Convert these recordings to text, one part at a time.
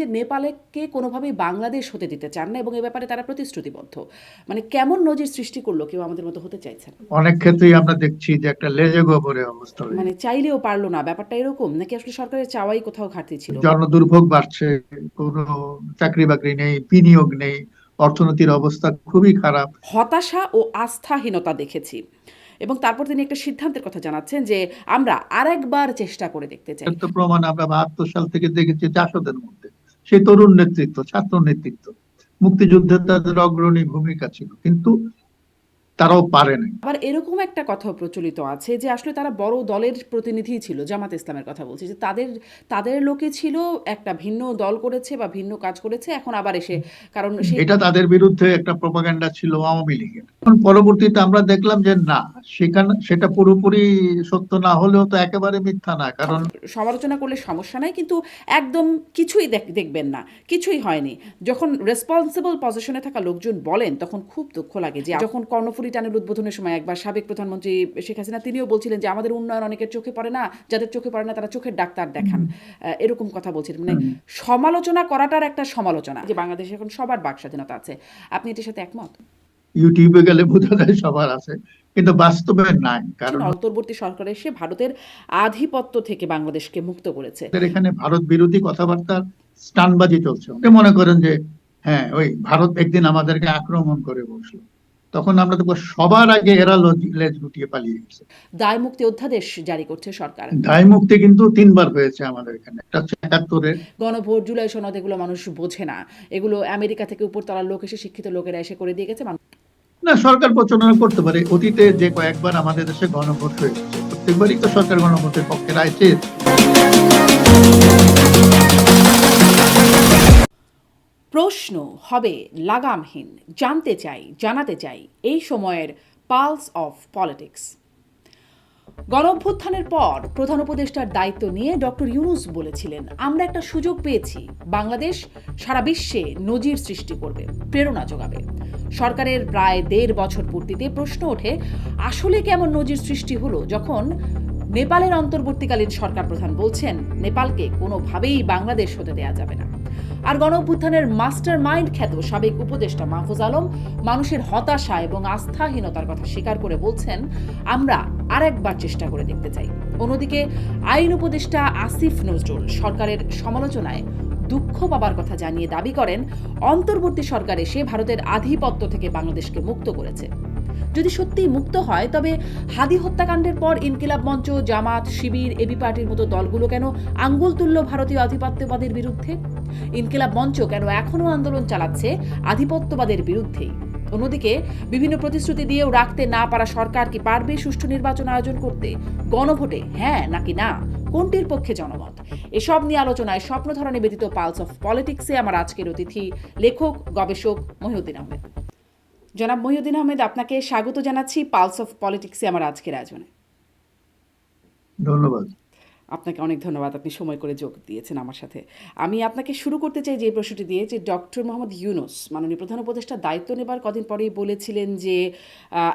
যে নেপালকে কোনোভাবেই বাংলাদেশ হতে দিতে চান না এবং এ ব্যাপারে তারা প্রতিশ্রুতিবদ্ধ। মানে কেমন নজির সৃষ্টি করলো কেউ আমাদের মতো হতে চাইছেন? অনেক ক্ষেত্রেই আমরা দেখছি যে একটা লেজে গোবরে অবস্থা হয়ে মানে গেছে। চাইলেও পারলো না, ব্যাপারটা এরকম নাকি আসলে সরকারের চাওয়াই কোথাও ঘাটতি ছিল? জনদুর্ভোগ বাড়ছে, কোনো চাকরি বাকরি নেই, বিনিয়োগ নেই, অর্থনীতির অবস্থা খুবই খারাপ। হতাশা ও আস্থাহীনতা দেখেছি। এবং তারপর তিনি একটা সিদ্ধান্তের কথা জানাচ্ছেন যে আমরা আরেকবার চেষ্টা করে দেখতে চাই। এর তো প্রমাণ আমরা 72 সাল থেকে দেখেছি জাসদের মধ্যে। সেই তরুণ নেতৃত্ব, ছাত্র নেতৃত্ব, মুক্তিযুদ্ধে তাদের অগ্রণী ভূমিকা ছিল, কিন্তু তারাও পারে নাই। আবার এরকম একটা কথাও প্রচলিত আছে যে আসলে তারা বড় দলের প্রতিনিধি ছিল, জামাত ইসলামের কথা বলছি, যে তাদের তাদের লোকে ছিল, একটা ভিন্ন দল করেছে বা ভিন্ন কাজ করেছে, এখন আবার এসে কারণ সেই এটা তাদের বিরুদ্ধে একটা প্রপাগান্ডা ছিল আওয়ামী লীগের। এখন পরবর্তীতে আমরা দেখলাম যে না, সেখানে সেটা পুরোপুরি সত্য না হলেও তো একেবারে মিথ্যা না, কারণ সমালোচনা করলে সমস্যা নাই, কিন্তু একদম কিছুই দেখবেন না, কিছুই হয়নি। যখন রেসপন্সিবল পজিশনে থাকা লোকজন বলেন তখন খুব দুঃখ লাগে। যে যখন কর্ণফুলী টানেল উদ্বোধনের সময় একবার সাবেক প্রধানমন্ত্রী শেখ হাসিনা তিনিও বলছিলেন যে আমাদের উন্নয়ন অনেকের চোখে পড়ে না, যাদের চোখে পড়ে না তারা চোখের ডাক্তার দেখান, এরকম কথা বলছিলেন। মানে সমালোচনা করাটার একটা সমালোচনা, যে বাংলাদেশে এখন সবার বাক স্বাধীনতা আছে। আপনি এটির সাথে একমত? ইউটিউবে গেলে বোঝা যায় সবার আছে, কিন্তু বাস্তবে নাই। কারণ অন্তর্বর্তী সরকার এসে ভারতের আধিপত্য থেকে বাংলাদেশকে মুক্ত করেছে। আমাদের এখানে ভারত বিরোধী কথাবার্তার স্টানবাজি চলছে। আপনি মনে করেন যে হ্যাঁ, ওই ভারত একদিন আমাদেরকে আক্রমণ করে বসলো, তখন আমরা দেখবো সবার আগে এরা লেজ গুটিয়ে পালিয়ে গেছে। দায় মুক্তি অধ্যাদেশ জারি করছে সরকার। দায় মুক্তি কিন্তু 3 বার হয়েছে আমাদের এখানে। একটা হচ্ছে 71-এ। গণভোট, জুলাই সনদ, এগুলো মানুষ বোঝে না। এগুলো আমেরিকা থেকে উপরতলার লোক এসে, শিক্ষিত লোকেরা এসে করে দিয়ে গেছে। না, সরকার পরিচালনা করতে পারে। অতীতে যে কয়েকবার আমাদের দেশে গণভোট হয়েছে, প্রত্যেকবারই তো সরকার গণভোটের পক্ষে রায় চেয়েছে। প্রশ্ন হবে লাগামহীন। জানতে চাই, জানাতে চাই এই সময়ের পালস অফ পলিটিক্স। গণঅভ্যুত্থানের পর প্রধান উপদেষ্টার দায়িত্ব নিয়ে ডক্টর ইউনূস বলেছিলেন, আমরা একটা সুযোগ পেয়েছি, বাংলাদেশ সারা বিশ্বে নজির সৃষ্টি করবে, প্রেরণা যোগাবে। সরকারের প্রায় ১.৫ বছর পূর্তিতে প্রশ্ন ওঠে, আসলে কেমন নজির সৃষ্টি হলো যখন নেপালের অন্তর্বর্তীকালীন সরকার প্রধান বলছেন নেপালকে কোনোভাবেই বাংলাদেশ হতে দেয়া যাবে না। আর গণঅভ্যুত্থানের মাস্টার মাইন্ড খ্যাত সাবেক উপদেষ্টা মাহফুজ আলম মানুষের হতাশা এবং আস্থাহীনতার কথা স্বীকার করে বলছেন, আমরা আরেকবার চেষ্টা করে দেখতে চাই। অন্যদিকে আইন উপদেষ্টা আসিফ নজরুল সরকারের সমালোচনায় দুঃখ পাবার কথা জানিয়ে দাবি করেন, অন্তর্বর্তী সরকার এসে ভারতের আধিপত্য থেকে বাংলাদেশকে মুক্ত করেছে। যদি সত্যিই মুক্ত হয়, তবে হাদি হত্যাকাণ্ডের পর ইনকিলাব মঞ্চ, জামাত, শিবির, এবি পার্টির মতো দলগুলো কেন আঙ্গুল তুলল ভারতীয় আধিপত্যবাদের বিরুদ্ধে? ইনকিলাব মঞ্চ কেন এখনও আন্দোলন চালাচ্ছে আধিপত্যবাদের বিরুদ্ধেই? অন্যদিকে বিভিন্ন প্রতিশ্রুতি দিয়েও রাখতে না পারা সরকার কি পারবে সুষ্ঠু নির্বাচন আয়োজন করতে? গণভোটে হ্যাঁ নাকি না, কোনটির পক্ষে জনমত? এসব নিয়ে আলোচনায় স্বপ্নধারা নিবেদিত পালস অফ পলিটিক্সে আমার আজকের অতিথি লেখক, গবেষক মহিউদ্দিন আহমেদ। জনাব মহিউদ্দিন আহমেদ, আপনাকে স্বাগত জানাচ্ছি পালস অফ পলিটিক্সে আমার আজকের আয়োজনে। ধন্যবাদ। আপনাকে অনেক ধন্যবাদ, আপনি সময় করে যোগ দিয়েছেন আমার সাথে। আমি আপনাকে শুরু করতে চাই যে প্রশ্নটি দিয়ে, যে ডক্টর মোহাম্মদ ইউনূস মাননীয় প্রধান উপদেষ্টা দায়িত্ব নেবার কদিন পরেই বলেছিলেন যে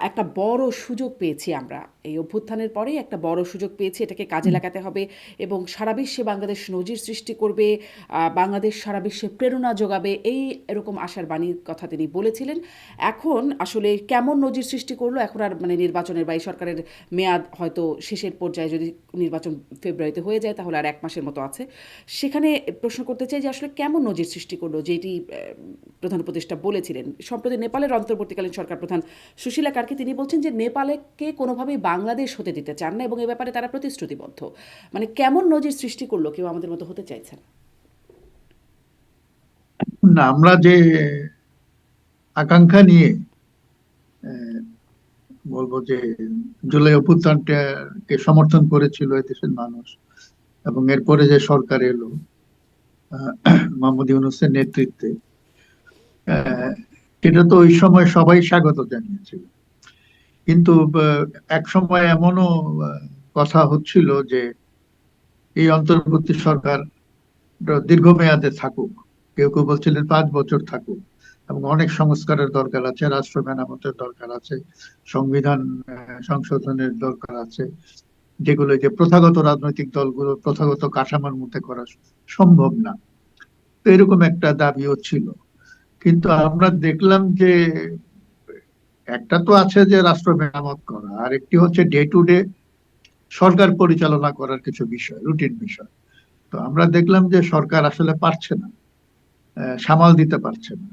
একটা বড় সুযোগ পেয়েছি আমরা, এই অভ্যুত্থানের পরেই একটা বড় সুযোগ পেয়েছি, এটাকে কাজে লাগাতে হবে এবং সারা বিশ্বে বাংলাদেশ নজির সৃষ্টি করবে, বাংলাদেশ সারা বিশ্বে প্রেরণা যোগাবে, এই এরকম আশার বাণীর কথা তিনি বলেছিলেন। এখন আসলে কেমন নজির সৃষ্টি করলো? এখন আর মানে নির্বাচনের বা এই সরকারের মেয়াদ হয়তো শেষের পর্যায়ে, যদি নির্বাচন ফেব্রুয়ারিতে হয়ে যায় তাহলে আর 1 মাসের মতো আছে। সেখানে প্রশ্ন করতে চাই যে আসলে কেমন নজির সৃষ্টি করলো, যেটি প্রধান উপদেষ্টা বলেছিলেন। সম্প্রতি নেপালের অন্তর্বর্তীকালীন সরকার প্রধান সুশীলা কার্কি তিনি বলছেন যে নেপালকে কোনোভাবেই বাংলাদেশ হতে দিতে চান না এবং এ ব্যাপারে তারা প্রতিশ্রুতিবদ্ধ। মানে কেমন নজির সৃষ্টি করলো কেউ আমাদের মতো হতে চাইছে না? না, আমরা যে আকাঙ্ক্ষা নিয়ে আহ, বলবো যে জুলাই অভ্যুত্থানটাকে সমর্থন করেছিল এই দেশের মানুষ, এবং এরপরে যে সরকার এলো মোহাম্মদ ইউনূসের নেতৃত্বে, সেটা তো ওই সময় সবাই স্বাগত জানিয়েছিল। কিন্তু এক সময় এমনও কথা হচ্ছিল যে এই অন্তর্বর্তী সরকার দীর্ঘমেয়াদে থাকুক। কেউ কেউ বলছিলেন 5 বছর থাকুক, এবং অনেক সংস্কারের দরকার আছে, রাষ্ট্র মেরামতের দরকার আছে, সংবিধান সংশোধনের দরকার আছে, যেগুলো যে প্রথাগত রাজনৈতিক দলগুলো প্রথাগত কাঠামোর মধ্যে করা সম্ভব না। তো এরকম একটা দাবিও ছিল। কিন্তু আমরা দেখলাম যে একটা তো আছে যে রাষ্ট্র মেরামত করা, আর একটি হচ্ছে ডে টু ডে সরকার পরিচালনা করার কিছু বিষয়, রুটিন বিষয়। তো আমরা দেখলাম যে সরকার আসলে পারছে না, সামাল দিতে পারছে না।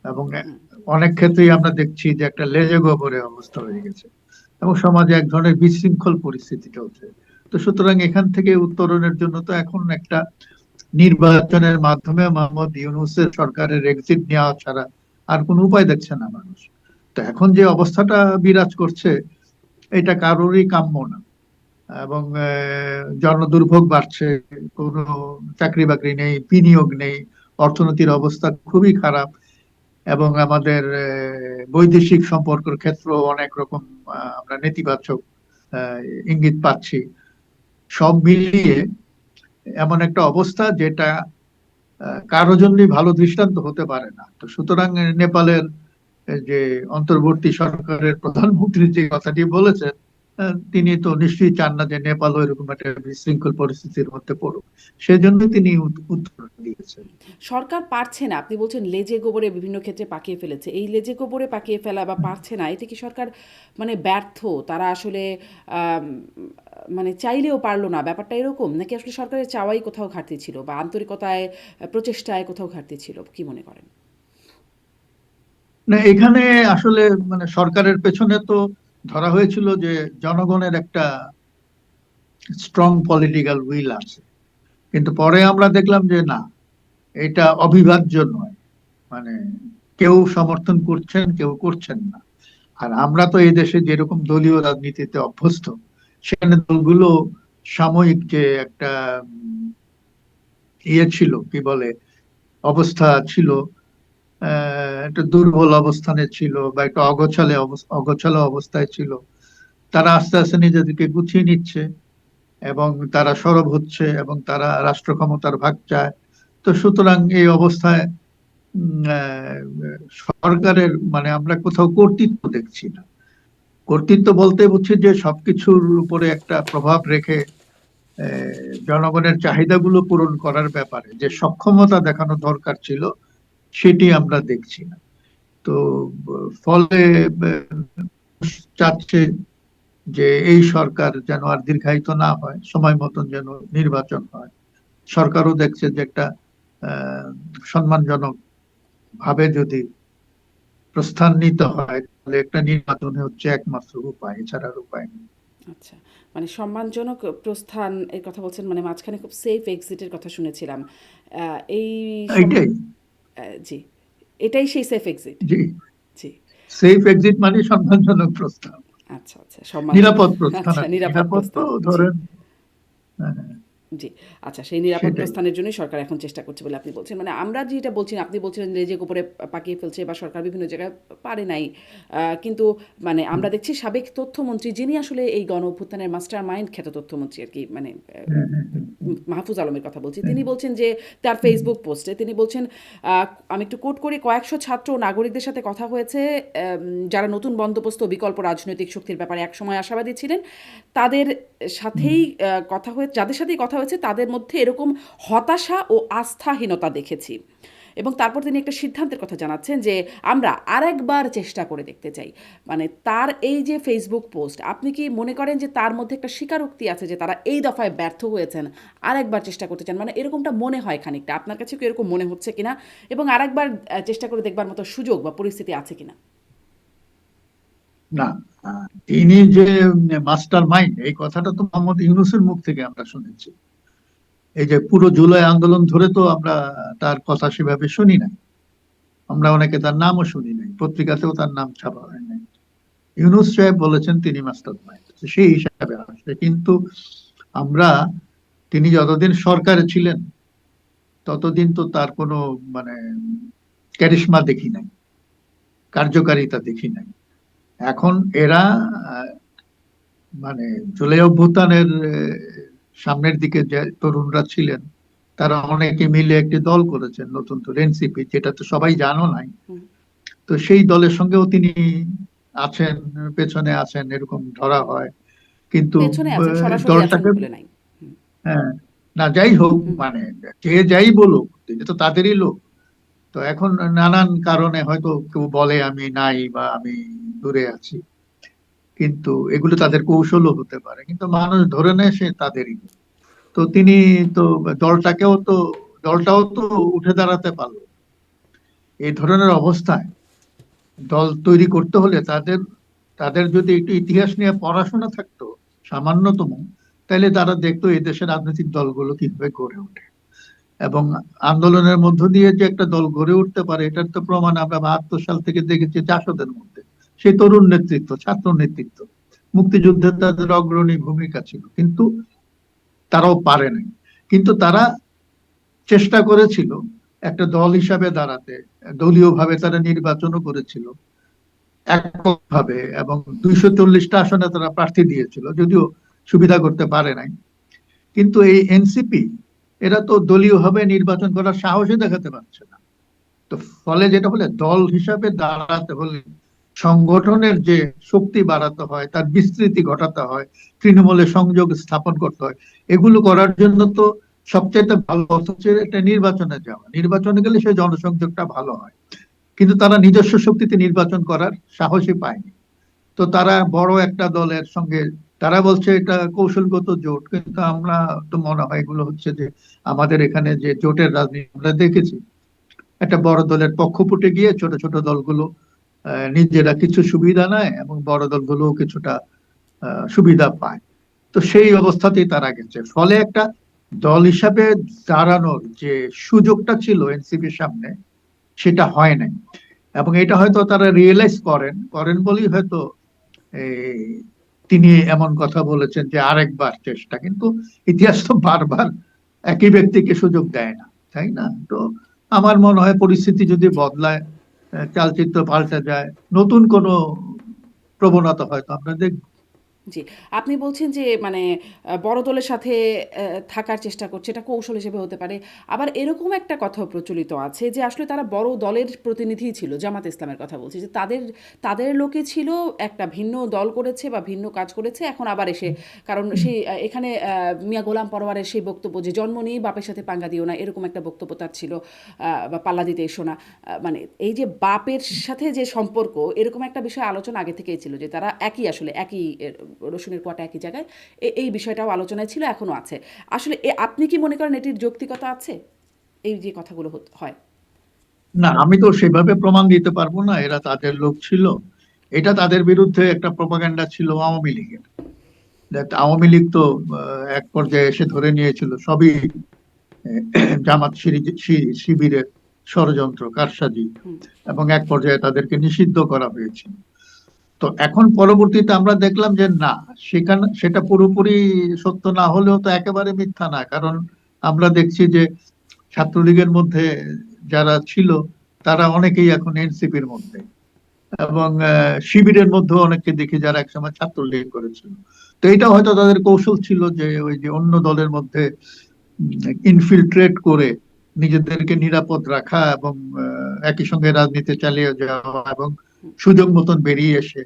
এবং হুম। অনেক ক্ষেত্রেই আমরা দেখছি যে একটা লেজে গোবরে অবস্থা হয়ে গেছে এবং সমাজে এক ধরনের বিশৃঙ্খল পরিস্থিতি চলছে। তো সুতরাং এখান থেকে উত্তরণের জন্য তো এখন একটা নির্বাচনের মাধ্যমে মোহাম্মদ ইউনূসের সরকারের এক্সিট নেওয়া ছাড়া আর কোনো উপায় দেখছে না মানুষ। তো এখন যে অবস্থাটা বিরাজ করছে এটা কারোরই কাম্য না। এবং জনদুর্ভোগ বাড়ছে, কোনো চাকরি বাকরি নেই, বিনিয়োগ নেই, অর্থনীতির অবস্থা খুবই খারাপ। এবং আমাদের বৈদেশিক সম্পর্কের ক্ষেত্র অনেক রকম আমরা নেতিবাচক আহ, ইঙ্গিত পাচ্ছি। সব মিলিয়ে এমন একটা অবস্থা যেটা কারো জন্যই ভালো দৃষ্টান্ত হতে পারে না। তো সুতরাং নেপালের যে অন্তর্বর্তী সরকারের প্রধানমন্ত্রী যে কথাটি বলেছেন, তিনি তো নিশ্চয়ই চান না যে নেপালও এরকম একটা বিশৃঙ্খল পরিস্থিতির মধ্যে পড়ুক। সেজন্য তিনি উত্তর দিয়েছেন। সরকার পারছে না, আপনি বলছেন লেজে গোবরে বিভিন্ন ক্ষেত্রে পাকিয়ে ফেলেছে। এই লেজে গোবরে পাকিয়ে ফেলা বা পারছে না, এতে কি সরকার মানে ব্যর্থ, তারা আসলে আম, মানে চাইলেও পারলো না, ব্যাপারটা এরকম, নাকি আসলে সরকারের চাওয়াই কোথাও ঘাটতি ছিল বা আন্তরিকতায় প্রচেষ্টায় কোথাও ঘাটতি ছিল, কি মনে করেন? না, এখানে আসলে মানে সরকারের পেছনে তো ধরা হয়েছিল যে জনগণের একটা স্ট্রং পলিটিক্যাল উইল আছে। কিন্তু পরে আমরা দেখলাম যে না, এটা অবিভাজ্য নয়। মানে কেউ সমর্থন করছেন, কেউ করছেন না। আর আমরা তো এই দেশে যেরকম দলীয় রাজনীতিতে অভ্যস্ত, সেখানে দলগুলো সাময়িক যে একটা ইয়ে ছিল, কি বলে, অবস্থা ছিল, একটা দুর্বল অবস্থানে ছিল বা একটা অগোছালো অবস্থায় ছিল। তারা আস্তে আস্তে নিজেদেরকে গুছিয়ে নিচ্ছে এবং তারা সরব হচ্ছে এবং তারা রাষ্ট্র ক্ষমতার ভাগ চায়। তো সুতরাং এই অবস্থায় সরকারের মানে আমরা কোথাও কর্তৃত্ব দেখছি না। কর্তৃত্ব বলতে বুঝছি যে সবকিছুর উপরে একটা প্রভাব রেখে জনগণের চাহিদাগুলো পূরণ করার ব্যাপারে যে সক্ষমতা দেখানো দরকার ছিল, সেটি আমরা দেখছি না। তো ফলে চাচ্ছে যে এই সরকার যেন আর দীর্ঘায়িত না হয়, সময় মতন যেন নির্বাচন হয়। সরকারও দেখছে যে একটা আহ, সম্মানজনক ভাবে যদি প্রস্থান নিতে হয়, তাহলে একটা নির্বাচন হচ্ছে একমাত্র উপায়, এছাড়া আর উপায় নেই। আচ্ছা, মানে সম্মানজনক প্রস্থান এর কথা বলছেন, মানে মাঝখানে খুব সেফ এক্সিটের কথা শুনেছিলাম। এই এইটাই। জি, এটাই সেই সেফ এক্সিট। জি, জি। সেফ এক্সিট মানে সম্মানজনক প্রস্থান, আচ্ছা, আচ্ছা, সম্মানজনক। নিরাপদ প্রস্থান আচ্ছা, আর কি। নিরাপদ নিরাপদ তো প্রস্থান। জি। ধরেন, হ্যাঁ, জি। আচ্ছা, সেই নিরাপদ সেটাই। প্রস্থানের জন্যই সরকার এখন চেষ্টা করছে বলে আপনি বলছেন। মানে আমরা যেটা বলছেন, আপনি বলছিলেন লেজের উপরে পাকিয়ে ফেলছে বা সরকার বিভিন্ন জায়গায় পারে নাই। কিন্তু মানে হুম, আমরা দেখছি সাবেক তথ্যমন্ত্রী, যিনি আসলে এই গণ অভ্যুত্থানের মাস্টার মাইন্ড খ্যাত তথ্যমন্ত্রী আরকি, মানে হুম, হুম, হুম, মাহফুজ আলমের কথা বলছি। হুম, তিনি বলছেন যে তার হুম, ফেসবুক পোস্টে তিনি বলছেন, আমি একটু কোট করি, "কয়েকশো ছাত্র ও নাগরিকদের সাথে কথা হয়েছে, যারা নতুন বন্দোবস্ত ও বিকল্প রাজনৈতিক শক্তির ব্যাপারে একসময় আশাবাদী ছিলেন। তাদের হুম। সাথেই কথা হয়ে যাদের সাথেই কথা হয়েছে তাদের মধ্যে এরকম হতাশা ও আস্থাহীনতা দেখেছি।" এবং তারপর তিনি একটা সিদ্ধান্তের কথা জানাচ্ছেন যে, "আমরা আরেকবার চেষ্টা করে দেখতে চাই।" মানে তার এই যে ফেসবুক পোস্ট, আপনি কি মনে করেন যে তার মধ্যে একটা স্বীকারোক্তি আছে যে তারা এই দফায় ব্যর্থ হয়েছেন, আরেকবার চেষ্টা করতে চান? মানে এরকমটা মনে হয় খানিকটা। আপনার কাছে কি এরকম মনে হচ্ছে কিনা? এবং আরেকবার চেষ্টা করে দেখবার মতো সুযোগ বা পরিস্থিতি আছে কিনা? না, তিনি যে মাস্টার মাইন্ড, এই কথাটা তো মোহাম্মদ ইউনূসের মুখ থেকে আমরা শুনেছি। এই যে পুরো জুলাই আন্দোলন ধরে তো আমরা তার কথা সেভাবে শুনি নাই। আমরা অনেকে তার নামও শুনি নাই, পত্রিকাতেও তার নাম ছাপা হয় নাই। ইউনূস সাহেব বলেছেন তিনি মাস্টার মাইন্ড, সেই হিসাবে আসছে। কিন্তু আমরা, তিনি যতদিন সরকারে ছিলেন ততদিন তো তার কোনো মানে ক্যারিশমা দেখি নাই, কার্যকারিতা দেখি নাই। এখন এরা আহ, মানে জুলাই অভ্যুত্থানের সামনের দিকে যে তরুণরা ছিলেন, তারা অনেকে মিলে একটি দল করেছেন, নতুন দল এনসিপি, যেটা তো সবাই জানো নাই। হুম। তো সেই দলের সঙ্গেও তিনি আছেন, পেছনে আছেন এরকম ধরা হয়। কিন্তু পেছনে আছেন, সরাসরি আছেন দলটাকে, বলে নাই। হুম। হ্যাঁ, না যাই হোক, হুম, মানে যে যাই বলুক, এটা তো তাদেরই লোক। তো এখন নানান কারণে হয়তো কেউ বলে আমি নাই বা আমি দূরে আছি, কিন্তু এগুলো তাদের কৌশলও হতে পারে, কিন্তু মানুষ ধরে নেয় সে তাদেরই লোক। তো তিনি তো দলটাকেও তো দলটাও তো উঠে দাঁড়াতে পারলো। এই ধরনের অবস্থায় দল তৈরি করতে হলে তাদের তাদের যদি একটু ইতিহাস নিয়ে পড়াশোনা থাকতো সামান্যতম, তাহলে তারা দেখতো এই দেশের রাজনৈতিক দলগুলো কিভাবে গড়ে ওঠে এবং আন্দোলনের মধ্য দিয়ে যে একটা দল গড়ে উঠতে পারে এটার তো প্রমাণ আমরা ৭২ সাল থেকে দেখেছি জাসদের মধ্যে। সেই তরুণ নেতৃত্ব, ছাত্র নেতৃত্ব, মুক্তিযুদ্ধে তাদের অগ্রণী ভূমিকা ছিল, কিন্তু তারাও পারে নাই। কিন্তু তারা চেষ্টা করেছিল একটা দল হিসাবে দাঁড়াতে, দলীয় ভাবে তারা নির্বাচনও করেছিল এককভাবে, এবং ২৪০টা আসনে তারা প্রার্থী দিয়েছিল, যদিও সুবিধা করতে পারে নাই। কিন্তু এই এনসিপি এরা তো দলীয় ভাবে নির্বাচন করার সাহসই দেখাতে পারছে না। তো ফলে যেটা হলে, দল হিসাবে দাঁড়াতে হলে সংগঠনের যে শক্তি বাড়াতে হয়, তার বিস্তৃতি ঘটাতে হয়, তৃণমূলে সংযোগ স্থাপন করতে হয়। এগুলো করার জন্য তো সবচেয়ে ভালো হচ্ছে একটা নির্বাচনে যাওয়া, নির্বাচনে গেলে সেই জনসংযোগটা ভালো হয়। কিন্তু তারা নিজস্ব শক্তিতে নির্বাচন করার সাহসই পায়নি। তো তারা বড় একটা দলের সঙ্গে, তারা বলছে এটা কৌশলগত জোট, কিন্তু আমরা তো মনে হয় এগুলো হচ্ছে যে আমাদের এখানে যে জোটের রাজনীতি আমরা দেখেছি, একটা বড় দলের পক্ষপটে গিয়ে ছোট ছোট দলগুলো নিজেরা কিছু সুবিধা নেয় এবং বড় দলগুলো কিছুটা সুবিধা পায়। তো সেই অবস্থাতেই তারা গেছে, ফলে একটা দল হিসাবে দাঁড়ানোর যে সুযোগটা ছিল এনসিপির সামনে, সেটা হয় নাই। এবং এটা হয়তো তারা রিয়েলাইজ করেন করেন বলেই হয়তো এই তিনি এমন কথা বলেছেন যে আরেকবার চেষ্টা, কিন্তু ইতিহাস তো বারবার একই ব্যক্তিকে সুযোগ দেয় না, তাই না? তো আমার মনে হয় পরিস্থিতি যদি বদলায়, চালচিত্র পাল্টে যায়, নতুন কোনো প্রবণতা হয়তো আমরা দেখব। জি। আপনি বলছেন যে মানে বড় দলের সাথে থাকার চেষ্টা করছে, এটা কৌশল হিসেবে হতে পারে। আবার এরকম একটা কথাও প্রচলিত আছে যে আসলে তারা বড় দলের প্রতিনিধিই ছিল। জামাতে ইসলামের কথা বলছি। যে তাদের লোকে ছিল, একটা ভিন্ন দল করেছে বা ভিন্ন কাজ করেছে, এখন আবার এসে, কারণ সেই এখানে মিয়া গোলাম পরোয়ারের সেই বক্তব্য যে জন্ম নিয়েই বাপের সাথে পাঙ্গা দিও না, এরকম একটা বক্তব্য তার ছিল, বা পাল্লা দিতে এসো না। মানে এই যে বাপের সাথে যে সম্পর্ক, এরকম একটা বিষয় আলোচনা আগে থেকেই ছিল যে তারা একই, আসলে একই রসুনের কোয়াটা একই জায়গায়। এই বিষয়টাও আলোচনায় ছিল, এখনো আছে। আসলে আপনি কি মনে করেন এটির যৌক্তিকতা আছে, এই যে কথাগুলো হয়? না, আমি তো সেভাবে প্রমাণ দিতে পারবো না এরা তাদের লোক ছিল। এটা তাদের বিরুদ্ধে একটা প্রপাগান্ডা ছিল আওয়ামী লীগের। আওয়ামী লীগ তো এক পর্যায়ে এসে ধরে নিয়েছিল সবই জামাত শিবিরের ষড়যন্ত্র, কারসাজি, হুম। এবং এক পর্যায়ে তাদেরকে নিষিদ্ধ করা হয়েছিল। তো এখন পরবর্তীতে আমরা দেখলাম যে না, সেটা পুরোপুরি সত্য না হলেও তো একেবারে মিথ্যা না, কারণ আমরা দেখছি যে ছাত্রলীগের মধ্যে যারা ছিল তারা অনেকেই এখন এনসিপির মধ্যে, এবং শিবিরের মধ্যেও অনেককে দেখি যারা একসময় ছাত্রলীগ করেছিল। তো এটা হয়তো তাদের কৌশল ছিল যে ওই যে অন্য দলের মধ্যে ইনফিল্ট্রেট করে নিজেদেরকে নিরাপদ রাখা এবং একই সঙ্গে রাজনীতি চালিয়ে যাওয়া এবং সুযোগ মতন বেরিয়ে এসে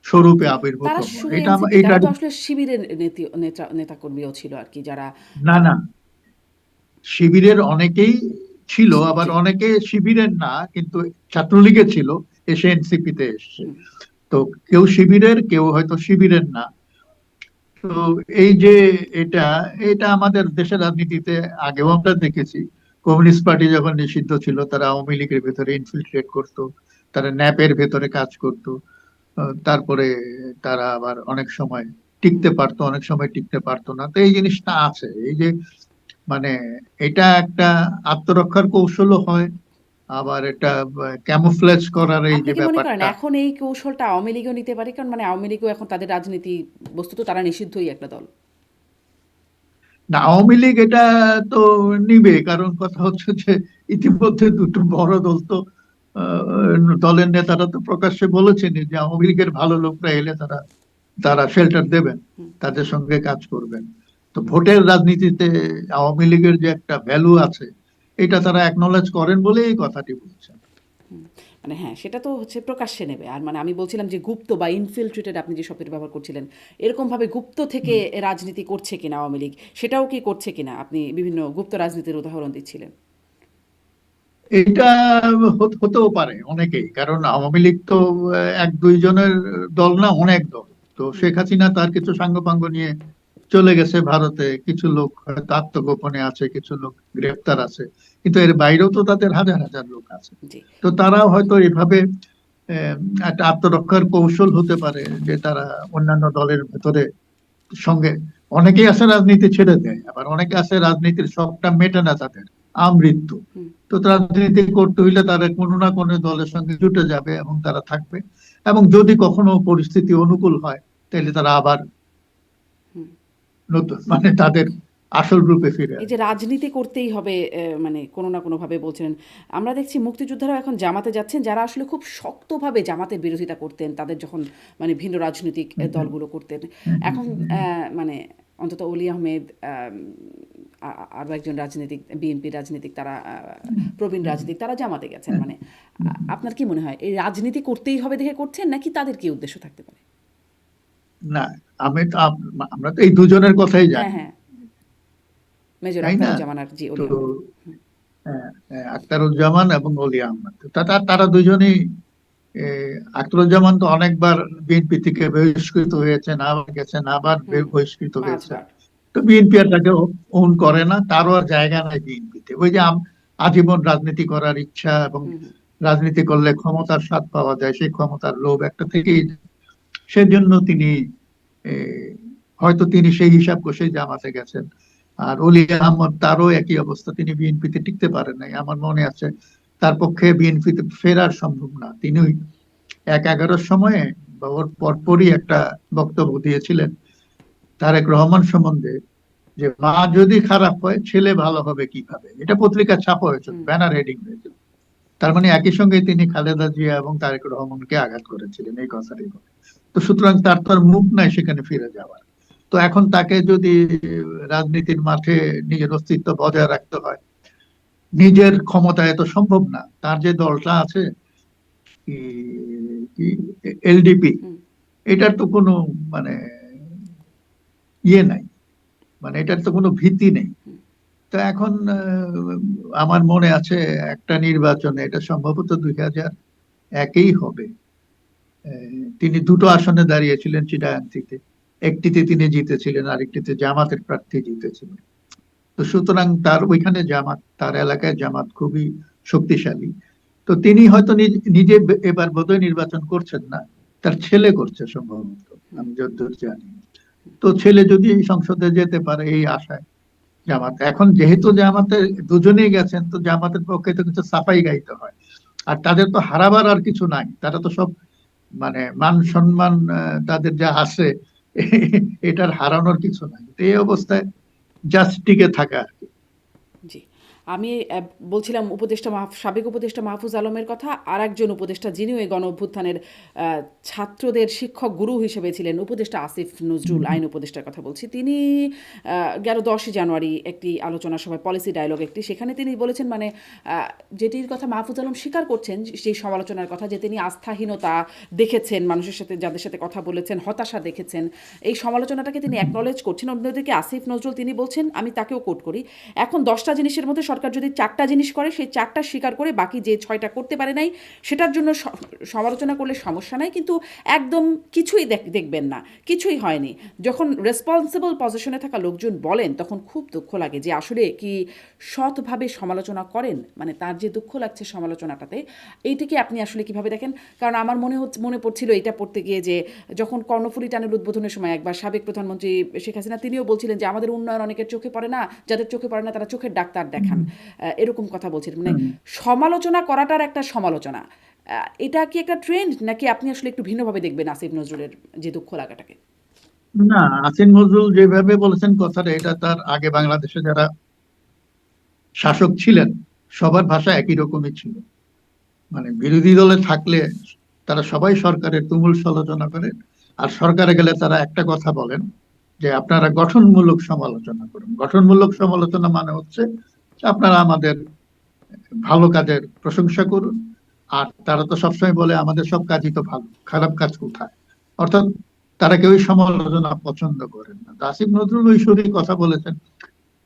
স্বরূপে আবির্ভূত তারা হওয়া। শুধু এটা এনসিপি, এটা তারা তো আসলে শিবিরের নেতাকর্মীও ছিল আর কি, যারা না, না, শিবিরের অনেকেই ছিল, আবার জি। অনেকে শিবিরের না কিন্তু ছাত্রলীগে ছিল, এসে এনসিপিতে এসছে। হুম। তো কেউ শিবিরের, কেউ হয়তো শিবিরের না। তো এই যে এটা এটা আমাদের দেশের রাজনীতিতে আগেও আমরা দেখেছি। কমিউনিস্ট পার্টি যখন নিষিদ্ধ ছিল, তারা আওয়ামী লীগের ভেতরে ইনফিলট্রেট করত, তারা ন্যাপের ভেতরে কাজ করত। তারপরে তারা আবার অনেক সময় টিকতে পারতো, অনেক সময় টিকতে পারতো না। তো এই জিনিসটা আছে, এই যে মানে এটা একটা আত্মরক্ষার কৌশলও হয়, আবার এটা ক্যামোফ্লেজ করার এই আপনি যে কি মনে করেন ব্যাপারটা। এখন এই কৌশলটা আওয়ামী লীগও নিতে পারে? কারণ মানে আওয়ামী লীগও এখন তাদের রাজনীতি, বস্তুত তারা নিষিদ্ধই একটা দল। না, আওয়ামী লীগ এটা তো নিবে, কারণ কথা হচ্ছে যে ইতিমধ্যে দুটো বড় দল তো দলের নেতারা তো প্রকাশ্যে বলেছেন যে আওয়ামী লীগের ভালো লোকরা এলে তারা তারা শেল্টার দেবেন, হুম। তাদের সঙ্গে কাজ করবেন। তো ভোটের রাজনীতিতে আওয়ামী লীগের যে একটা ভ্যালু আছে, এটা তারা অ্যাকনলেজ করেন বলে এই কথাটি বলছেন। মানে হ্যাঁ, সেটা তো হচ্ছে প্রকাশ্যে নেবে। আর মানে আমি বলছিলাম যে গুপ্ত বা ইনফিলট্রেটেড, আপনি যে শব্দটি ব্যবহার করছিলেন, এরকমভাবে গুপ্ত থেকে রাজনীতি করছে কিনা আওয়ামী লীগ, সেটাও কি করছে কিনা? আপনি বিভিন্ন গুপ্ত রাজনীতির উদাহরণ দিচ্ছিলেন। এটা হতেও পারে অনেকেই, কারণ আওয়ামী লীগ তো এক দুইজনের দল না, অনেক দল। তো হুম, শেখ হাসিনা তার কিছু সাঙ্গপাঙ্গ নিয়ে চলে গেছে ভারতে, কিছু লোক হয়তো আত্মগোপনে আছে, কিছু লোক গ্রেপ্তার আছে, কিন্তু এর বাইরেও তো তাদের হাজার হাজার লোক আছে। জি। তো তারাও হয়তো এভাবে আহ, একটা আত্মরক্ষার কৌশল হতে পারে যে তারা অন্যান্য দলের ভেতরে সঙ্গে, অনেকেই আছে রাজনীতি ছেড়ে দেয়, আবার অনেকে আছে রাজনীতির সবটা মেটে না তাদের, আমৃত্যু। হুম, তো রাজনীতি করতে হইলে তারা কোনো না কোনো দলের সঙ্গে জুটে যাবে এবং তারা থাকবে, এবং যদি কখনো পরিস্থিতি অনুকূল হয় তাহলে তারা আবার হুম। নতুন মানে তাদের আসল রূপে ফিরে এই যে আসবে। রাজনীতি করতেই হবে, মানে কোনো না কোনোভাবে বলছিলেন। আমরা দেখছি মুক্তিযোদ্ধারাও এখন জামাতে যাচ্ছেন, যারা আসলে খুব শক্তভাবে জামাতের বিরোধিতা করতেন, তাদের যখন মানে ভিন্ন রাজনৈতিক হুম, হুম, দলগুলো করতেন। হুম, হুম, এখন হুম, হুম। মানে অন্তত অলি আহমেদ, আরও একজন রাজনীতিক, বিএনপি রাজনীতিক, তারা প্রবীণ হুম, রাজনীতিক, তারা জামাতে গেছেন। হুম, মানে হুম, হুম। আপনার কি মনে হয় এই রাজনীতি করতেই হবে দেখে করছেন, নাকি তাদের কি উদ্দেশ্য থাকতে পারে? না, আমরা তো এই দুজনের কথাই হ্যাঁ, জানি, হ্যাঁ। মেজর তাই না? আখতারুজ্জামান আর জি তো অলি আহমেদ। আখতারুজ্জামান এবং অলি আহমদ, তারা দুজনেই, আখতারুজ্জামান তো অনেকবার বিএনপি থেকে বহিষ্কৃত হয়েছেন, আবার গেছেন, আবার হুম। বহিষ্কৃত হয়েছেন। 5 বার। তো বিএনপি আর তাকে ওন করে না, তারও আর জায়গা নাই বিএনপিতে। ওই যে আজীবন রাজনীতি করার ইচ্ছা, এবং হুম, হুম, রাজনীতি করলে ক্ষমতার স্বাদ পাওয়া যায়, সেই ক্ষমতার লোভ একটা থেকেই, সেজন্য তিনি এ, হয়তো তিনি সেই হিসাব কষেই জামাতে গেছেন। আর অলি আহমদ, তারও একই অবস্থা, তিনি বিএনপিতে টিকতে পারেন নাই, আমার মনে আছে। তার পক্ষে বিএনপিতে ফেরার সম্ভব না। তিনি ওই 1/11 সময়ে বা ওর পরপরই একটা বক্তব্য দিয়েছিলেন তারেক রহমান সম্বন্ধে, যে মা যদি খারাপ হয় ছেলে ভালো হবে কিভাবে, এটা পত্রিকা ছাপা হয়েছিল, হুম। ব্যানার হেডিং হয়েছিল। তার মানে একই সঙ্গে তিনি খালেদা জিয়া এবং তারেক রহমানকে আঘাত করেছিলেন এই কথাটি বলে। তো সুতরাং তার তো আর মুখ নাই সেখানে ফিরে যাওয়ার। তো এখন তাকে যদি রাজনীতির মাঠে নিজের অস্তিত্ব বজায় রাখতে হয়, নিজের ক্ষমতায় তো সম্ভব না। তার যে দলটা আছে, এলডিপি, হুম, এটার তো কোনো মানে ইয়ে নাই, মানে এটার তো কোনো ভিত্তি নেই। হুম, তো এখন আমার মনে আছে একটা নির্বাচনে, এটা সম্ভবত 2001-এই হবে, তিনি দুটো আসনে দাঁড়িয়েছিলেন চিটাগাং থেকে। একটিতে তিনি জিতেছিলেন, আরেকটিতে জামাতের প্রার্থী জিতেছিলেন। তো সুতরাং তার ওইখানে জামাত, তার এলাকায় জামাত খুবই শক্তিশালী। তো তিনি হয়তো নিজে এবার বোধহয় নির্বাচন করছেন না, তার ছেলে করছে সম্ভবত, হুম, আমি যতদূর জানি। তো ছেলে যদি এই সংসদে যেতে পারে এই আশায় জামাত, এখন যেহেতু জামাতে দুজনেই গেছেন, তো জামাতের পক্ষে তো কিছু সাফাই গাইতে হয়। আর তাদের তো হারাবার আর কিছু নাই, তারা তো সব মানে মান সম্মান তাদের যা আছে, এটার হারানোর কিছু নাই। তো এই অবস্থায় জাস্ট টিকে থাকা আর কি। জি। আমি বলছিলাম উপদেষ্টা সাবেক উপদেষ্টা মাহফুজ আলমের কথা। আরেকজন উপদেষ্টা যিনিও এই গণ-অভ্যুত্থানের ছাত্রদের শিক্ষক গুরু হিসেবে ছিলেন, উপদেষ্টা আসিফ নজরুল, আইন উপদেষ্টার কথা বলছি। তিনি গেল 10 জানুয়ারি একটি আলোচনা সভায়, পলিসি ডায়ালগ একটি, সেখানে তিনি বলেছেন, মানে যেটির কথা মাহফুজ আলম স্বীকার করছেন, সেই সমালোচনার কথা, যে তিনি আস্থাহীনতা দেখেছেন মানুষের সাথে, যাদের সাথে কথা বলেছেন, হতাশা দেখেছেন। এই সমালোচনাটাকে তিনি অ্যাকনলেজ করছেন। অন্যদিকে আসিফ নজরুল তিনি বলছেন, আমি তাকেও কোট করি, এখন 10টা জিনিসের মধ্যে সরকার যদি 4টা জিনিস করে, সেই 4টা স্বীকার করে বাকি যে 6টা করতে পারে নাই, সেটার জন্য সমালোচনা করলে সমস্যা নাই, কিন্তু একদম কিছুই দেখবেন না, কিছুই হয়নি। যখন রেসপন্সিবল পজিশনে থাকা লোকজন বলেন, তখন খুব দুঃখ লাগে যে আসলে কি সৎভাবে সমালোচনা করেন, মানে তার যে দুঃখ লাগছে সমালোচনাটাতে, এইটিকে আপনি আসলে কিভাবে দেখেন? কারণ আমার মনে পড়ছিল এটা পড়তে গিয়ে, যে যখন কর্ণফুলী টানেল উদ্বোধনের সময় একবার সাবেক প্রধানমন্ত্রী শেখ হাসিনা তিনিও বলছিলেন যে আমাদের উন্নয়ন অনেকের চোখে পড়ে না, যাদের চোখে পড়ে না তারা চোখের ডাক্তার দেখান। এরকম কথা বলছিলেন। মানে সমালোচনা করাটার একটা সমালোচনা, এটা কি একটা ট্রেন্ড, নাকি আপনি আসলে একটু ভিন্নভাবে দেখবেন আসিফ নজরুলের যে দুঃখ লাগাটাকে? না, আসিফ নজরুল যেভাবে বলেছেন কথাটা, এটা তার আগে বাংলাদেশে যারা শাসক ছিলেন সবার ভাষা একই রকমই ছিল। মানে বিরোধী দলে থাকলে তারা সবাই সরকারের তুমুল সমালোচনা করেন, আর সরকারে গেলে তারা একটা কথা বলেন, যে আপনারা গঠনমূলক সমালোচনা করুন। গঠনমূলক সমালোচনা মানে হচ্ছে যে আপনারা আমাদের ভালো কাজের প্রশংসা করুন, আর তারা তো সবসময় বলে আমাদের সব কাজই তো ভালো, খারাপ কাজ কোথায়। অর্থাৎ তারা কেউই সমালোচনা পছন্দ করেন না। তো আসিফ নজরুল ওই শুরুই কথা বলেছেন,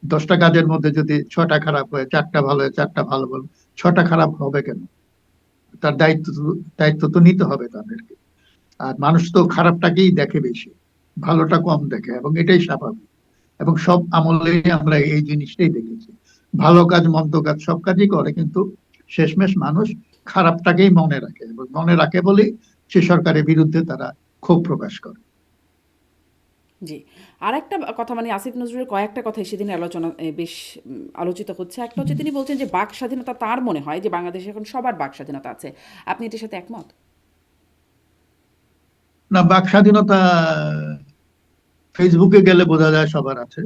10টা কাজের মধ্যে যদি 6টা খারাপ হয়, 4টা ভালো হয়, 4টা ভালো বলবে, 6টা খারাপ হবে কেন? তার দায়িত্ব তো নিতে হবে তাদেরকে। আর মানুষ তো খারাপটাকেই দেখে বেশি, ভালোটা কম দেখে, এবং এটাই স্বাভাবিক। এবং সব আমলে আমরা এই জিনিসটাই দেখেছি, ভালো কাজ মন্দ কাজ সব কাজই করে, কিন্তু শেষমেশ মানুষ খারাপটাকেই মনে রাখে, এবং মনে রাখে বলেই সে সরকারের বিরুদ্ধে তারা ক্ষোভ প্রকাশ করে। জি। আরেকটা কথা, মানে আসিফ নজরুলের কয়েকটা কথাই সেদিন আলোচনা বেশ আলোচিত হচ্ছে। একটা হচ্ছে তিনি বলছেন যে বাক স্বাধীনতা, তার মনে হয় যে বাংলাদেশে এখন সবার বাক স্বাধীনতা আছে। আপনি এটির সাথে একমত? না, বাক স্বাধীনতা ফেসবুকে গেলে বোঝা যায় সবার আছে,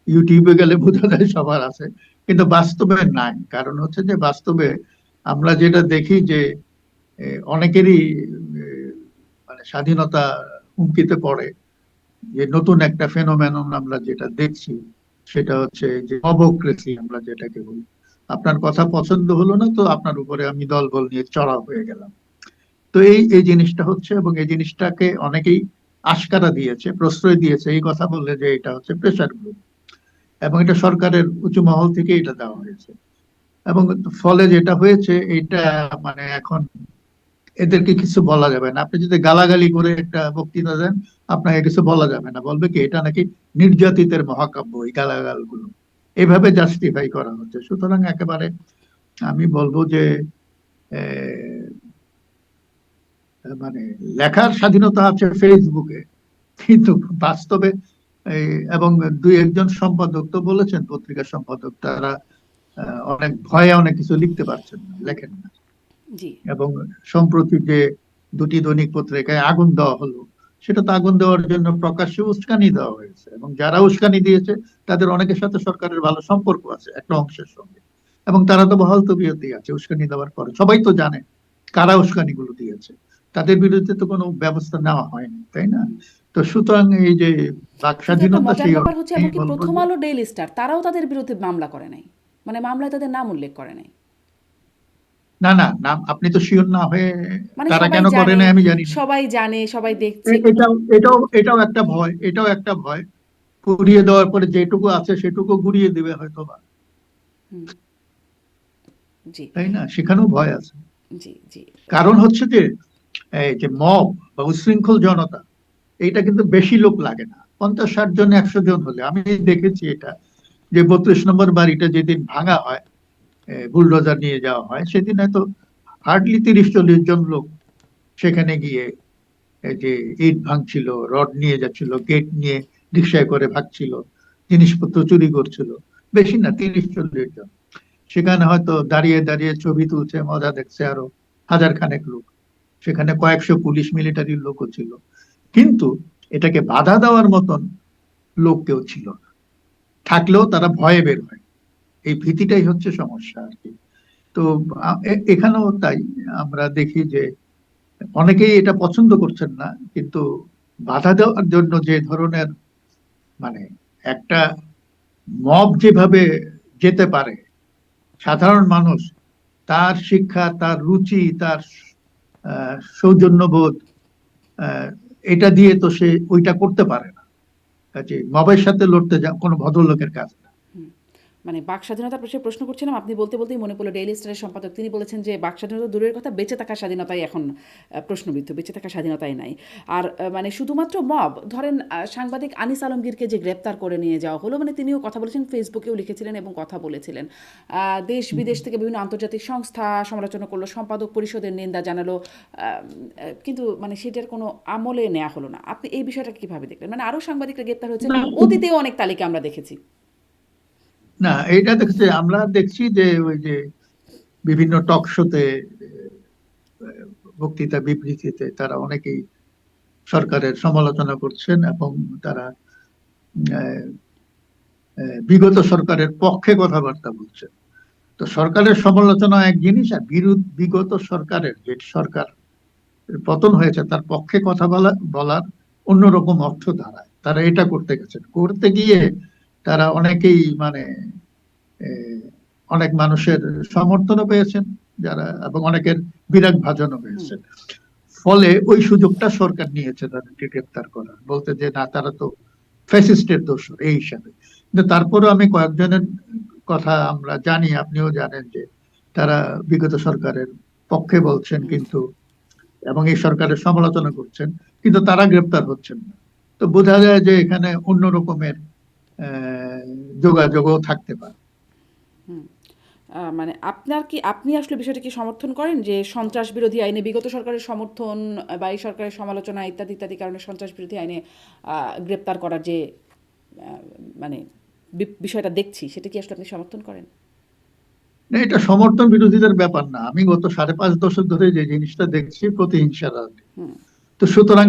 ইউটিউবে গেলে বোঝা যায় সবার আছে, কিন্তু বাস্তবে নাই। কারণ হচ্ছে যে বাস্তবে আমরা যেটা দেখি যে অনেকেরই মানে স্বাধীনতা হুমকিতে পড়ে। যে নতুন একটা ফেনোমেনন আমরা যেটা দেখছি, সেটা হচ্ছে যে অবক্রেসি আমরা যেটাকে বলি। আপনার কথা পছন্দ হলো না, তো আপনার উপরে আমি দলবল নিয়ে চড়াও হয়ে গেলাম। তো এই এই জিনিসটা হচ্ছে, এবং এই জিনিসটাকে অনেকেই আশকারা দিয়েছে, প্রশ্রয় দিয়েছে এই কথা বললে যে এটা হচ্ছে প্রেসার গ্রুপ, এবং এটা সরকারের উঁচু মহল থেকে এটা দেওয়া হয়েছে। এবং ফলে যেটা হয়েছে এটা, মানে এখন এদেরকে কিছু বলা যাবে না। আপনি যদি গালাগালি করে একটা বক্তৃতা দেন, আপনাকে কিছু বলা যাবে না, বলবে কি এটা নাকি নির্যাতিতের মহাকাব্য, এই গালাগাল গুলো এইভাবে জাস্টিফাই করা হচ্ছে। সুতরাং একেবারে আমি বলবো যে আহ, মানে লেখার স্বাধীনতা আছে ফেসবুকে, কিন্তু বাস্তবে এই, এবং দুই একজন সম্পাদক তো বলেছেন, পত্রিকার সম্পাদক, তারা অনেক ভয়ে অনেক কিছু লিখতে পারছেন না, লেখেন না। জি। এবং সম্প্রতি যে দুটি দৈনিক পত্রিকায় আগুন দেওয়া হলো, সেটা তো আগুন দেওয়ার জন্য প্রকাশ্যে উস্কানি দেওয়া হয়েছে, এবং যারা উস্কানি দিয়েছে তাদের অনেকের সাথে সরকারের ভালো সম্পর্ক আছে একটা অংশের সঙ্গে, এবং তারা তো বহাল তবিয়তেই আছে উস্কানি দেওয়ার পরে। সবাই তো জানে কারা উস্কানি গুলো দিয়েছে, তাদের বিরুদ্ধে তো কোনো ব্যবস্থা নেওয়া হয়নি, তাই না? তো সুতরাং এই যে বাক কিন্তু একটা স্বাধীনতা, মজার সেই ব্যাপার হচ্ছে, অর্থে এমনকি বলবো প্রথম যে আলো, ডেইলি স্টার, তারাও তাদের বিরুদ্ধে মামলা করে নাই, মানে মামলায় তাদের নাম উল্লেখ করে নাই। না, না, নাম আপনি তো শিওর না হয়ে মানে তারা সবাই কেন করে জানে, না আমি জানি না। সবাই জানে, সবাই দেখছে, কিন্তু এটাও একটা ভয়, এটাও একটা ভয়। পুড়িয়ে দেওয়ার পরে যেটুকু আছে সেটুকু গুড়িয়ে দিবে হয়তো বা, হুম, জি, তাই না? সেখানেও ভয় আছে। জি, জি, কারণ হচ্ছে যে এই যে মব বা উশৃঙ্খল জনতা, এইটা কিন্তু বেশি লোক লাগে না, 50-60 জন 100 জন হলে। আমি দেখেছি এটা, যে 32 নম্বর বাড়িটা যেদিন ভাঙা হয়, বুলডোজার নিয়ে যাওয়া হয়, সেদিন হয়তো হার্ডলি 30-40 জন লোক সেখানে গিয়ে এই যে ইট ভাঙছিল, রড নিয়ে যাচ্ছিল, গেট নিয়ে রিক্সায় করে ভাগছিল, জিনিসপত্র চুরি করছিল। বেশি না, 30-40 জন। সেখানে হয়তো দাঁড়িয়ে দাঁড়িয়ে ছবি তুলছে, মজা দেখছে আরো হাজার খানেক লোক। সেখানে কয়েকশো পুলিশ মিলিটারির লোকও ছিল, কিন্তু এটাকে বাধা দেওয়ার মতন লোক কেউ ছিল না। থাকলেও তারা ভয়ে বের হয়, এই ভীতিটাই হচ্ছে সমস্যা আর কি। তো এখানেও তাই আমরা দেখি যে অনেকেই এটা পছন্দ করছেন না, কিন্তু বাধা দেওয়ার জন্য যে ধরনের, মানে একটা মব যেভাবে যেতে পারে, সাধারণ মানুষ তার শিক্ষা, তার রুচি, তার সৌজন্যবোধ, এটা দিয়ে তো সে ওইটা করতে পারে না। কাজে মবের সাথে লড়তে যা কোনো ভদ্রলোকের কাজ না। হুম। মানে বাক স্বাধীনতার বিষয়ে প্রশ্ন করছিলাম, আপনি বলতে বলতেই মনে পড়লো ডেইলি স্টারের সম্পাদক, তিনি বলেছেন যে বাক স্বাধীনতা দূরের কথা, বেঁচে থাকার স্বাধীনতাই এখন প্রশ্নবিদ্ধ, বেঁচে থাকার স্বাধীনতাই নাই। আর মানে শুধুমাত্র মব, ধরেন সাংবাদিক আনিস আলমগীরকে যে গ্রেপ্তার করে নিয়ে যাওয়া হলো, মানে তিনিও কথা বলেছেন, ফেসবুকেও লিখেছিলেন এবং কথা বলেছিলেন। দেশ বিদেশ থেকে বিভিন্ন আন্তর্জাতিক সংস্থা সমালোচনা করলো, সম্পাদক পরিষদের নিন্দা জানালো, কিন্তু মানে সেটার কোনো আমলে নেওয়া হলো না। আপনি এই বিষয়টা কিভাবে দেখলেন? মানে আরও সাংবাদিকরা গ্রেপ্তার হয়েছে, না, অতীতেও অনেক তালিকা আমরা দেখেছি। না, এটা দেখছি, আমরা দেখছি যে ওই যে বিভিন্ন টক শোতে, বক্তৃতা বিবৃতিতে তারা অনেকেই সরকারের সমালোচনা করছেন, এবং তারা আহ, বিগত সরকারের পক্ষে কথাবার্তা বলছেন। তো সরকারের সমালোচনা এক জিনিস, আর বিগত সরকারের, যে সরকার পতন হয়েছে তার পক্ষে কথা বলার অন্যরকম অর্থ দাঁড়ায়। তারা এটা করতে গেছেন, করতে গিয়ে তারা অনেকেই মানে আহ, অনেক মানুষের সমর্থনও পেয়েছেন, যারা, এবং অনেকের বিরাগ ভাজনও হয়েছে। ফলে ওই সুযোগটা সরকার নিয়েছে তাদেরকে গ্রেপ্তার করার, বলতে যে না তারা তো ফ্যাসিস্টের দোসর এই হিসাবে। কিন্তু তারপরেও আমি কয়েকজনের কথা আমরা জানি, আপনিও জানেন, যে তারা বিগত সরকারের পক্ষে বলছেন কিন্তু, এবং এই সরকারের সমালোচনা করছেন, কিন্তু তারা গ্রেপ্তার হচ্ছেন না। তো বোঝা যায় যে এখানে অন্য রকমের যোগাযোগও থাকতে পারে। মানে আপনি আসলে বিষয়টা কি সমর্থন করেন যে সন্ত্রাস বিরোধী আইনে বিগত সরকারের সমর্থন বা এই সরকারের সমালোচনা ইত্যাদি ইত্যাদি কারণে সন্ত্রাস বিরোধী আইনে গ্রেপ্তার করার যে মানে বিষয়টা দেখছি, সেটা কি আসলে আপনি সমর্থন করেন? না, এটা সমর্থন বিরোধীদের ব্যাপার না। আমি গত 5.5 দশক ধরে যে জিনিসটা দেখছি, প্রতিহিংসা রাজনীতি। তো সুতরাং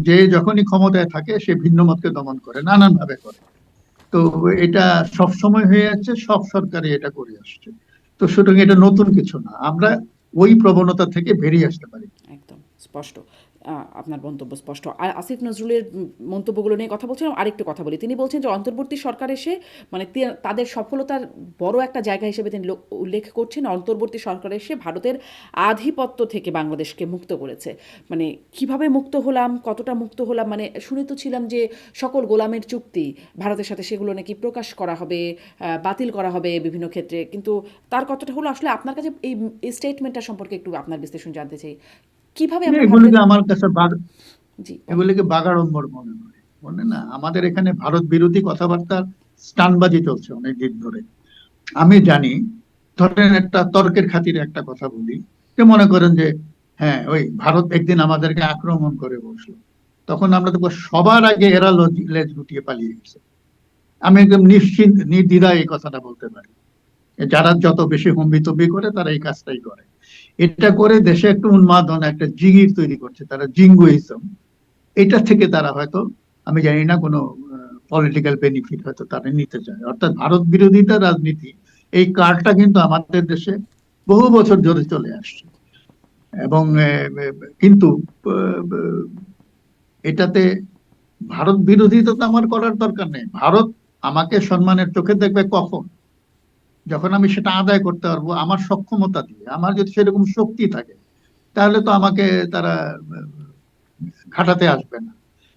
যে যখনই ক্ষমতায় থাকে সে ভিন্ন মতকে দমন করে, নানান ভাবে করে। তো এটা সব সময় হয়ে যাচ্ছে, সব সরকারই এটা করে আসছে। তো সুতরাং এটা নতুন কিছু না, আমরা ওই প্রবণতা থেকে বেরিয়ে আসতে পারি। একদম স্পষ্ট আপনার মন্তব্য স্পষ্ট। আর আসিফ নজরুলের মন্তব্যগুলো নিয়ে কথা বলছিলাম, আরেকটু কথা বলি। তিনি বলছেন যে অন্তর্বর্তী সরকার এসে মানে তাদের সফলতার বড় একটা জায়গা হিসেবে তিনি উল্লেখ করছেন অন্তর্বর্তী সরকার এসে ভারতের আধিপত্য থেকে বাংলাদেশকে মুক্ত করেছে। মানে কিভাবে মুক্ত হলাম, কতটা মুক্ত হলাম, মানে শুনে তো ছিলাম যে সকল গোলামের চুক্তি ভারতের সাথে সেগুলো নাকি প্রকাশ করা হবে, বাতিল করা হবে বিভিন্ন ক্ষেত্রে, কিন্তু তার কতটা হলো আসলে আপনার কাছে এই স্টেটমেন্টটা সম্পর্কে একটু আপনার বিশ্লেষণ জানতে চাই। কিভাবে আমরা এগুলিকে ভারতের আমার কাছে জি এগুলিকে বাগাড়ম্বর মনে হয়, মনে না। আমাদের এখানে ভারত বিরোধী কথাবার্তার স্টানবাজি চলছে অনেকদিন ধরে। আমি জানি, ধরেন একটা তর্কের খাতিরে একটা কথা বলি, যে মনে করেন যে হ্যাঁ ওই ভারত একদিন আমাদেরকে আক্রমণ করে বসলো, তখন আমরা দেখবো সবার আগে এরা লেজ গুটিয়ে পালিয়ে গেছে। আমি একদম নিশ্চিন্ত নির্দ্বিধায় এই কথাটা বলতে পারি। যারা যত বেশি হম্বিতম্বি করে তারা এই কাজটাই করে। এটা করে দেশে একটা উন্মাদনা, একটা জিগির তৈরি করছে তারা, জিঙ্গুইজম। এটা থেকে তারা হয়তো, আমি জানি না, কোনো পলিটিক্যাল বেনিফিট হয়তো তারা নিতে চায়। অর্থাৎ ভারত বিরোধিতা রাজনীতি, এই কার্ডটা কিন্তু আমাদের দেশে বহু বছর ধরে চলে আসছে। এবং কিন্তু এটাতে ভারত বিরোধিতা তো আমার করার দরকার নেই। ভারত আমাকে সম্মানের চোখে দেখবে কখন? যখন আমি সেটা আদায় করতে পারবো আমার সক্ষমতা দিয়ে। আমার যদি সেরকম শক্তি থাকে, তাহলে তো আমাকে তারা খাটাতে আসবে না।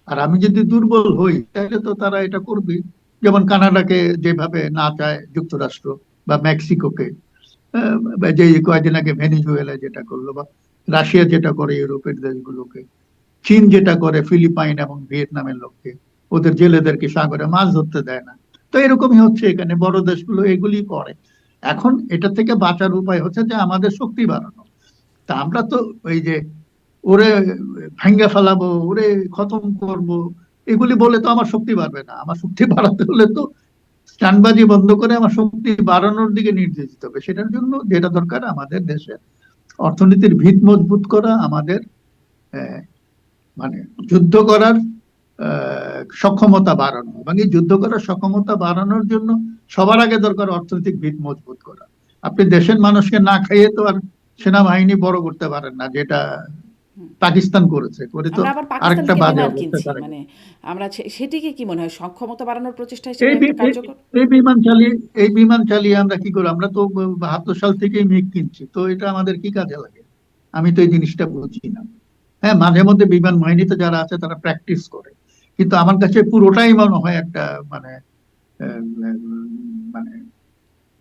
আর আমি যদি দুর্বল হই, তাহলে তো তারা এটা করবে। যেমন কানাডাকে যেভাবে না চায় যুক্তরাষ্ট্র, বা মেক্সিকোকে, বা যে কয়েকদিন আগে ভেনিজুয়েলা যেটা করলো, বা রাশিয়া যেটা করে ইউরোপের দেশগুলোকে, চীন যেটা করে ফিলিপাইন এবং ভিয়েতনামের লোককে, ওদের জেলেদেরকে সাগরে মাছ ধরতে দেয় না। তো এরকমই হচ্ছে এখানে, বড় দেশগুলো এগুলি করে। এখন এটা থেকে বাঁচার উপায় হচ্ছে যে আমাদের শক্তি বাড়ানো। তা আমরা তো ওই যে ওরে ভাঙ্গা ফেলাবো, ওরে খতম করব, এগুলি বলে তো আমার শক্তি বাড়বে না। আমার শক্তি বাড়াতে হলে তো স্টানবাজি বন্ধ করে আমার শক্তি বাড়ানোর দিকে নির্দেশ দিতে হবে। সেটার জন্য যেটা দরকার, আমাদের দেশের অর্থনীতির ভিত মজবুত করা, আমাদের আহ, মানে যুদ্ধ করার সক্ষমতা বাড়ানো। এবং এই যুদ্ধ করার সক্ষমতা বাড়ানোর জন্য সবার আগে দরকার অর্থনৈতিক ভিত মজবুত করা। আপনি দেশের মানুষকে না খাইয়ে তো আর সেনাবাহিনী বড় করতে পারেন না, যেটা পাকিস্তান করেছে, করে তো আমরা আবার পাকিস্তান আরেকটা থেকে বাজে বিমান অবস্থা কিনছি, করে মানে গেছে। আমরা সেটিকে কি মনে হয় সক্ষমতা বাড়ানোর প্রচেষ্টা হিসেবে এই একটা কার্যকর? এই বিমান চালিয়ে, এই বিমান চালিয়ে আমরা কি করি? আমরা তো 72 সাল থেকেই মিগ কিনছি, তো এটা আমাদের কি কাজে লাগে? আমি তো এই জিনিসটা বুঝি না। হ্যাঁ, মাঝে মধ্যে বিমান বাহিনীতে যারা আছে তারা প্র্যাকটিস করে, কিন্তু আমার কাছে পুরোটাই মনে হয় একটা মানে মানে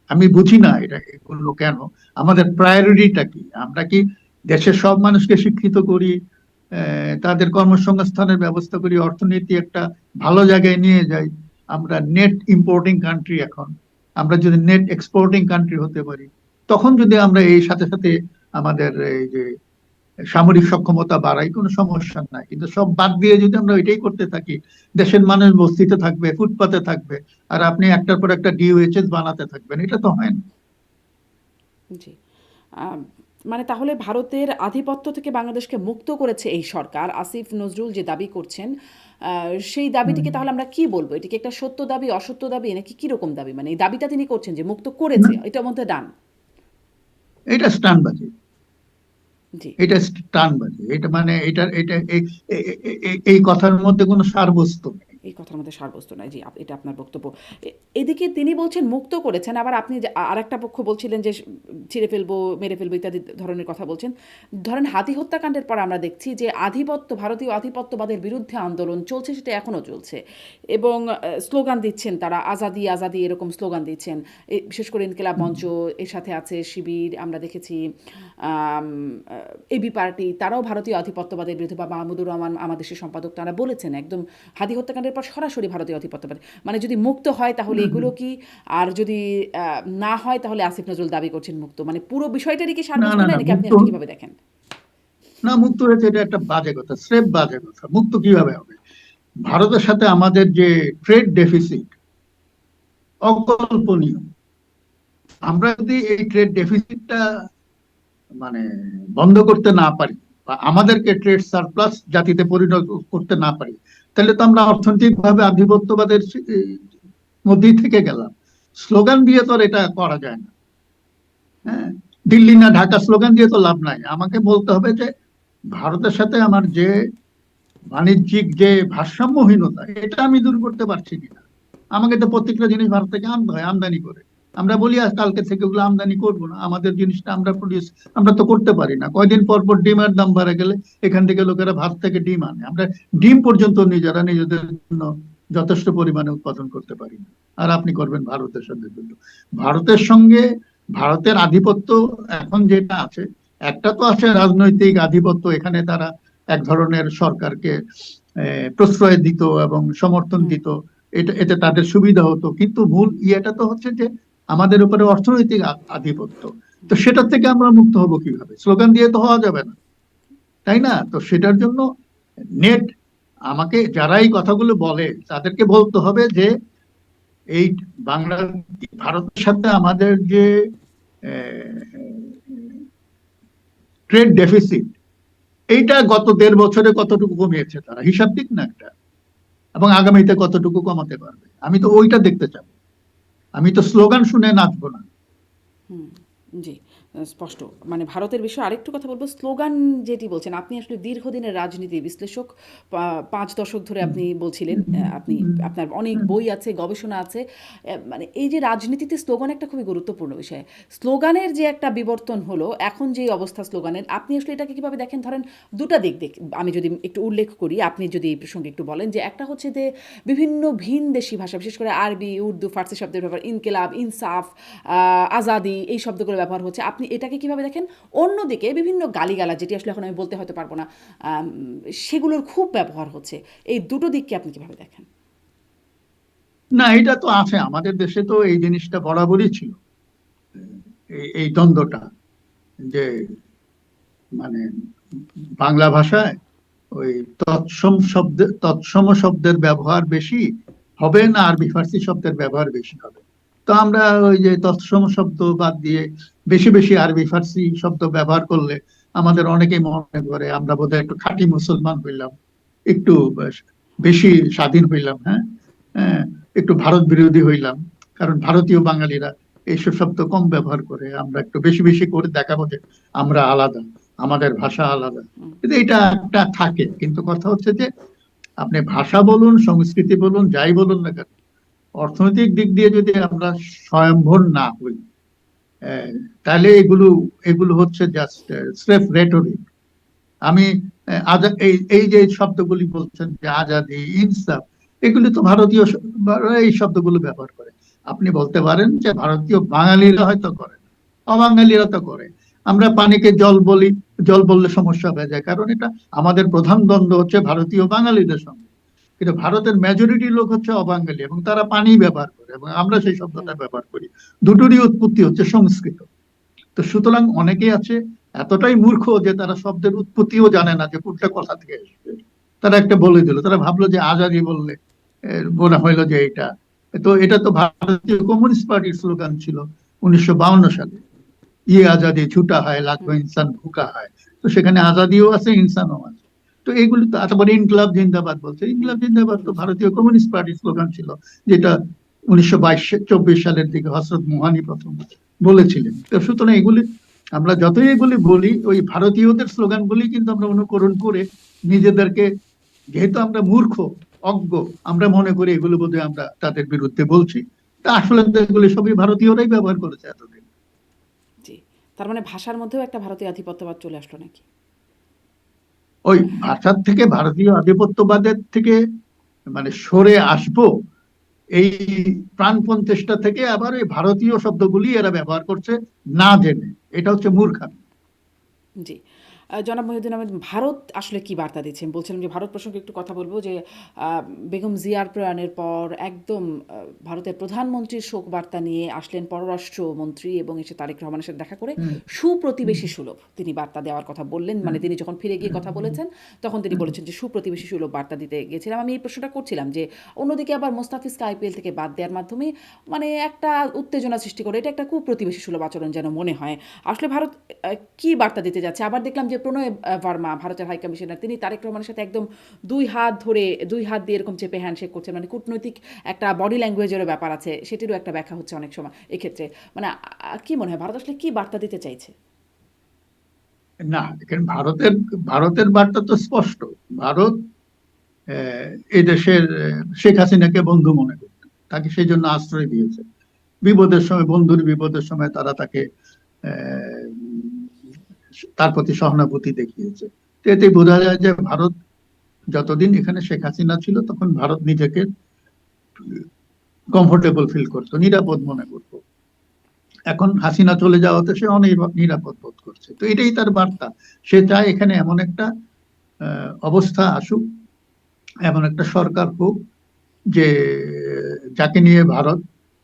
আমি বুঝি না এটা করলো কেন। আমাদের প্রায়োরিটিটা কি? আমরা কি দেশের সব মানুষকে শিক্ষিত করি, তাদের কর্মসংস্থানের ব্যবস্থা করি, অর্থনীতি একটা ভালো জায়গায় নিয়ে যাই? আমরা নেট ইম্পোর্টিং কান্ট্রি এখন। আমরা যদি নেট এক্সপোর্টিং কান্ট্রি হতে পারি, তখন যদি আমরা এই সাথে সাথে আমাদের এই যে সামরিক সক্ষমতা বাড়াই, কোনো সমস্যা নাই। কিন্তু সব বাদ দিয়ে যদি আমরা এটাই করতে থাকি, দেশের মানুষ বস্তিতে থাকবে, ফুটপাতে থাকবে, আর আপনি একটার পর একটা ডিওএইচএস বানাতে থাকবেন, এটা তো হয় না। জি। আম, মানে তাহলে ভারতের আধিপত্য থেকে বাংলাদেশকে মুক্ত করেছে এই সরকার, আসিফ নজরুল যে দাবি করছেন, সেই দাবিটিকে তাহলে আমরা কি বলবো? এটি কি একটা সত্য দাবি, অসত্য দাবি, নাকি কিরকম দাবি? মানে এই দাবিটা তিনি করছেন যে মুক্ত না, করেছে, এটার মধ্যে ডান। এটা স্টানবাজি। জি। এটা স্টানবাজি। এটা মানে এটা এটা এই কথার মধ্যে কোনো সারবস্তু নেই। এই কথার মধ্যে সারবস্তু নাই। জি, এটা আপনার বক্তব্য। এদিকে তিনি বলছেন মুক্ত করেছেন, আবার আপনি আর একটা পক্ষ বলছিলেন যে ছিঁড়ে ফেলবো, মেরে ফেলবো ইত্যাদি ধরনের কথা বলছেন। ধরেন হাতি হত্যাকাণ্ডের পর আমরা দেখছি যে ভারতীয় আধিপত্যবাদের বিরুদ্ধে আন্দোলন চলছে, সেটা এখনও চলছে, এবং স্লোগান দিচ্ছেন তারা, আজাদি আজাদি এরকম স্লোগান দিচ্ছেন। বিশেষ করে ইনকিলাব মঞ্চ, এর সাথে আছে শিবির, আমরা দেখেছি এবি পার্টি, তারাও ভারতীয় আধিপত্যবাদের বিরুদ্ধে, বা মাহমুদুর রহমান আমাদের দেশের সম্পাদক, তারা বলেছেন একদম হাদি হত্যাকাণ্ডের পর সরাসরি ভারতীয় আধিপত্যবাদ, মানে যদি মুক্ত হয় তাহলে এগুলো কি, আর যদি না হয় তাহলে আসিফ নজরুল দাবি করছেন মুক্ত, মানে পুরো বিষয়টারই কি না সারবস্তু না নাই, না নাকি আপনি মুক্ত, আসলে কিভাবে দেখেন? না মুক্ত হয়েছে এটা একটা বাজে কথা, স্রেফ বাজে কথা। মুক্ত কিভাবে হবে? ভারতের সাথে আমাদের যে ট্রেড ডেফিসিট অকল্পনীয়। আমরা যদি এই ট্রেড ডেফিসিটটা মানে বন্ধ করতে না পারি, বা আমাদেরকে ট্রেড সারপ্লাস জাতিতে পরিণত করতে না পারি, তাহলে তো আমরা অর্থনৈতিক ভাবে আধিপত্যবাদের মধ্যেই থেকে গেলাম। স্লোগান দিয়ে তো আর এটা করা যায় না। হ্যাঁ, দিল্লি না ঢাকা স্লোগান দিয়ে তো লাভ নাই। আমাকে বলতে হবে যে ভারতের সাথে আমার যে বাণিজ্যিক যে ভারসাম্যহীনতা, এটা আমি দূর করতে পারছি কিনা। আমাকে তো প্রত্যেকটা জিনিস ভারত থেকে আনতে হয়, আমদানি করে। আমরা বলি আজ কালকে থেকে ওগুলো আমদানি করবো না, আমাদের জিনিসটা আমরা প্রডিউস আমরা তো করতে পারি না। কয়দিন পর পর ডিমের দাম বাড়ে গেলে এখান থেকে লোকেরা ভারত থেকে ডিম আনে, আমরা ডিম পর্যন্ত নিজেরা নিজেদের জন্য যথেষ্ট পরিমাণে উৎপাদন করতে পারি না। আর আপনি করবেন ভারতের সঙ্গে যুদ্ধ? ভারতের সঙ্গে ভারতের আধিপত্য এখন যেটা আছে, একটা তো আছে রাজনৈতিক আধিপত্য, এখানে তারা এক ধরনের সরকারকে প্রশ্রয় দিত এবং সমর্থন দিত, এটা এতে তাদের সুবিধা হতো। কিন্তু মূল ইয়েটা তো হচ্ছে যে আমাদের উপরে অর্থনৈতিক আধিপত্য। তো সেটা থেকে আমরা মুক্ত হব কিভাবে? স্লোগান দিয়ে তো হওয়া যাবে না, তাই না? তো সেটার জন্য নেট, আমাকে যারা এই কথাগুলো বলে তাদেরকে বলতে হবে যে এই বাংলা ভারতের সাথে আমাদের যে ট্রেড ডেফিসিট, এইটা গত 1.5 বছরে কতটুকু কমিয়েছে তারা, হিসাব দিক না একটা, এবং আগামীতে কতটুকু কমাতে পারবে। আমি তো ওইটা দেখতে চাবো, আমি তো স্লোগান শুনে নাচবো না। হুম, জি, স্পষ্ট। মানে ভারতের বিষয়ে আরেকটু কথা বলবো। স্লোগান যেটি বলছেন, আপনি আসলে দীর্ঘদিনের রাজনীতি বিশ্লেষক, 5 দশক ধরে আপনি বলছিলেন, আপনি, আপনার অনেক বই আছে, গবেষণা আছে। মানে এই যে রাজনীতিতে স্লোগান একটা খুবই গুরুত্বপূর্ণ বিষয়। স্লোগানের যে একটা বিবর্তন হলো, এখন যে অবস্থা স্লোগানের, আপনি আসলে এটাকে কিভাবে দেখেন? ধরেন দুটা দিক আমি যদি একটু উল্লেখ করি, আপনি যদি এই প্রসঙ্গে একটু বলেন, যে একটা হচ্ছে যে বিভিন্ন ভিনদেশি ভাষা, বিশেষ করে আরবি, উর্দু, ফার্সি শব্দের ব্যবহার, ইনকিলাব, ইনসাফ, আজাদি, এই শব্দগুলো ব্যবহার হচ্ছে, আপনি এটাকে কিভাবে দেখেন? অন্যদিকে বিভিন্ন গালিগালাজ, যেটি আসলে এখন আমি বলতে হয়তো পারবো না, সেগুলোর খুব ব্যবহার হচ্ছে। এই দুটো দিককে আপনি কিভাবে দেখেন? না, এটা তো আছে আমাদের দেশে, তো এই জিনিসটা বরাবরই ছিল, এই দ্বন্দ্বটা, যে মানে বাংলা ভাষায় ওই তৎসম শব্দের ব্যবহার বেশি হবে না আরবি ফার্সি শব্দের ব্যবহার বেশি হবে। তো আমরা ওই যে তৎসম শব্দ বাদ দিয়ে বেশি বেশি আরবি ফার্সি শব্দ ব্যবহার করলে আমাদের অনেকেই মনে করে আমরা বোধহয় একটু খাঁটি মুসলমান হইলাম, একটু বেশি স্বাধীন হইলাম। হ্যাঁ, হ্যাঁ, একটু ভারত বিরোধী হইলাম, কারণ ভারতীয় বাঙালিরা এইসব শব্দ কম ব্যবহার করে, আমরা একটু বেশি বেশি করে দেখাবো যে আমরা আলাদা, আমাদের ভাষা আলাদা। কিন্তু এটা একটা থাকে, কিন্তু কথা হচ্ছে যে আপনি ভাষা বলুন, সংস্কৃতি বলুন, যাই বলুন না কেন, অর্থনৈতিক দিক দিয়ে যদি আমরা স্বয়ংভর না হই, আহ, তাহলে এগুলো এগুলো হচ্ছে জাস্ট স্রেফ রেটরিক। আমি এই এই যে শব্দগুলি বলছেন যে আজাদি, ইনসাফ, এগুলি তো ভারতীয় এই শব্দগুলো ব্যবহার করে। আপনি বলতে পারেন যে ভারতীয় বাঙালিরা হয়তো করে, অবাঙালিরা তো করে। আমরা পানিকে জল বলি, জল বললে সমস্যা হয়ে যায়, কারণ এটা আমাদের প্রধান দ্বন্দ্ব হচ্ছে ভারতীয় বাঙালিদের সঙ্গে। কিন্তু ভারতের মেজরিটি লোক হচ্ছে অবাঙালি এবং তারা পানি ব্যবহার করে এবং আমরা সেই শব্দটা ব্যবহার করি। দুটোরই উৎপত্তি হচ্ছে সংস্কৃত। তো সুতরাং অনেকেই আছে এতটাই মূর্খ যে তারা শব্দের উৎপত্তিও জানে না যে কোনটা কোথা থেকে এসেছে। তারা একটা বলে দিল, তারা ভাবলো যে আজাদি বললে মনে হইলো যে এটা। তো এটা তো ভারতীয় কমিউনিস্ট পার্টির স্লোগান ছিল 1952 সালে, ইয়ে আজাদি ছুটা হয় লাখো ইনসান ভুকা হয়। তো সেখানে আজাদিও আছে, ইনসানও আছে। তো এইগুলি তো, তারপরে ইনকলাব জিন্দাবাদ বলছে, ইনকলাব জিন্দাবাদ তো ভারতীয় কমিউনিস্ট পার্টির স্লোগান ছিল, যেটা 1922-24 সালের দিকে হযরত মুহানি প্রথম বলেছিলেন। তো সুতরাং এগুলি আমরা যতই এগুলি বলি, ওই ভারতীয়দের স্লোগান গুলি কিন্তু আমরা অনুকরণ করে নিজেদেরকে, যেহেতু আমরা মূর্খ, অজ্ঞ আমরা মনে করি, এগুলো বোধহয় আমরা তাদের বিরুদ্ধে বলছি, তা আসলে তো এগুলো সবই ভারতীয়রাই ব্যবহার করেছে এতদিন। জি, তার মানে ভাষার মধ্যেও একটা ভারতীয় আধিপত্যবাদ চলে আসলো নাকি? ওই ভাষার থেকে, ভারতীয় আধিপত্যবাদের থেকে মানে সরে আসবো, এই প্রাণপণ চেষ্টা থেকে আবার এই ভারতীয় শব্দগুলি এরা ব্যবহার করছে না জেনে। এটা হচ্ছে মূর্খামি। জি। জনাব মহিউদ্দিন আহমেদ, ভারত আসলে কি বার্তা দিচ্ছে? বলছিলাম যে ভারত প্রসঙ্গে একটু কথা বলবো যে বেগম জিয়ার প্রয়াণের পর একদম ভারতের প্রধানমন্ত্রীর শোক বার্তা নিয়ে আসলেন পররাষ্ট্রমন্ত্রী এবং এসে তারেক রহমানের সাথে দেখা করে হুম, সুপ্রতিবেশী সুলভ তিনি বার্তা দেওয়ার কথা বললেন। মানে হুম, তিনি যখন ফিরে গিয়ে কথা হুম, বলেছেন তখন তিনি বলেছেন যে সুপ্রতিবেশী সুলভ বার্তা দিতে গেছিলাম। আমি এই প্রশ্নটা করছিলাম যে অন্যদিকে আবার মোস্তাফিজকে আইপিএল থেকে বাদ দেওয়ার মাধ্যমে মানে একটা উত্তেজনা সৃষ্টি করে, এটা একটা কুপ্রতিবেশী সুলভ আচরণ যেন মনে হয়। আসলে ভারত কি বার্তা দিতে যাচ্ছে? আবার দেখলাম যে প্রণয় ভার্মা ভারতের হাই কমিশনার তিনি তারেক রহমানের সাথে একদম দুই হাত দিয়ে এরকম চেপে হ্যান্ডশেক করছেন। মানে কূটনৈতিক একটা বডি ল্যাঙ্গুয়েজেরও ব্যাপার আছে, সেটিরও একটা ব্যাখ্যা হচ্ছে অনেক সময় এক্ষেত্রে। মানে কি মনে হয় ভারত আসলে কি বার্তা দিতে চাইছে? না, এখানে ভারতের ভারতের বার্তা তো স্পষ্ট। ভারত এই দেশের শেখ হাসিনাকে বন্ধু মনে করত, তাকে সেই জন্য আশ্রয় দিয়েছে। বিপদের সময়, বন্ধুর বিপদের সময় তারা তাকে আহ, তার প্রতি সহানুভূতি দেখিয়েছে। তো এতে বোঝা যায় যে ভারত যতদিন এখানে শেখ হাসিনা ছিল তখন ভারত নিজেকে কমফোর্টেবল ফিল করতো, নিরাপদ মনে করতো। এখন হাসিনা চলে যাওয়াতে সে অনেক নিরাপদ বোধ করছে। তো এটাই তার বার্তা। সে চায় এখানে এমন একটা অবস্থা আসুক, এমন একটা সরকার হোক যে যাকে নিয়ে ভারত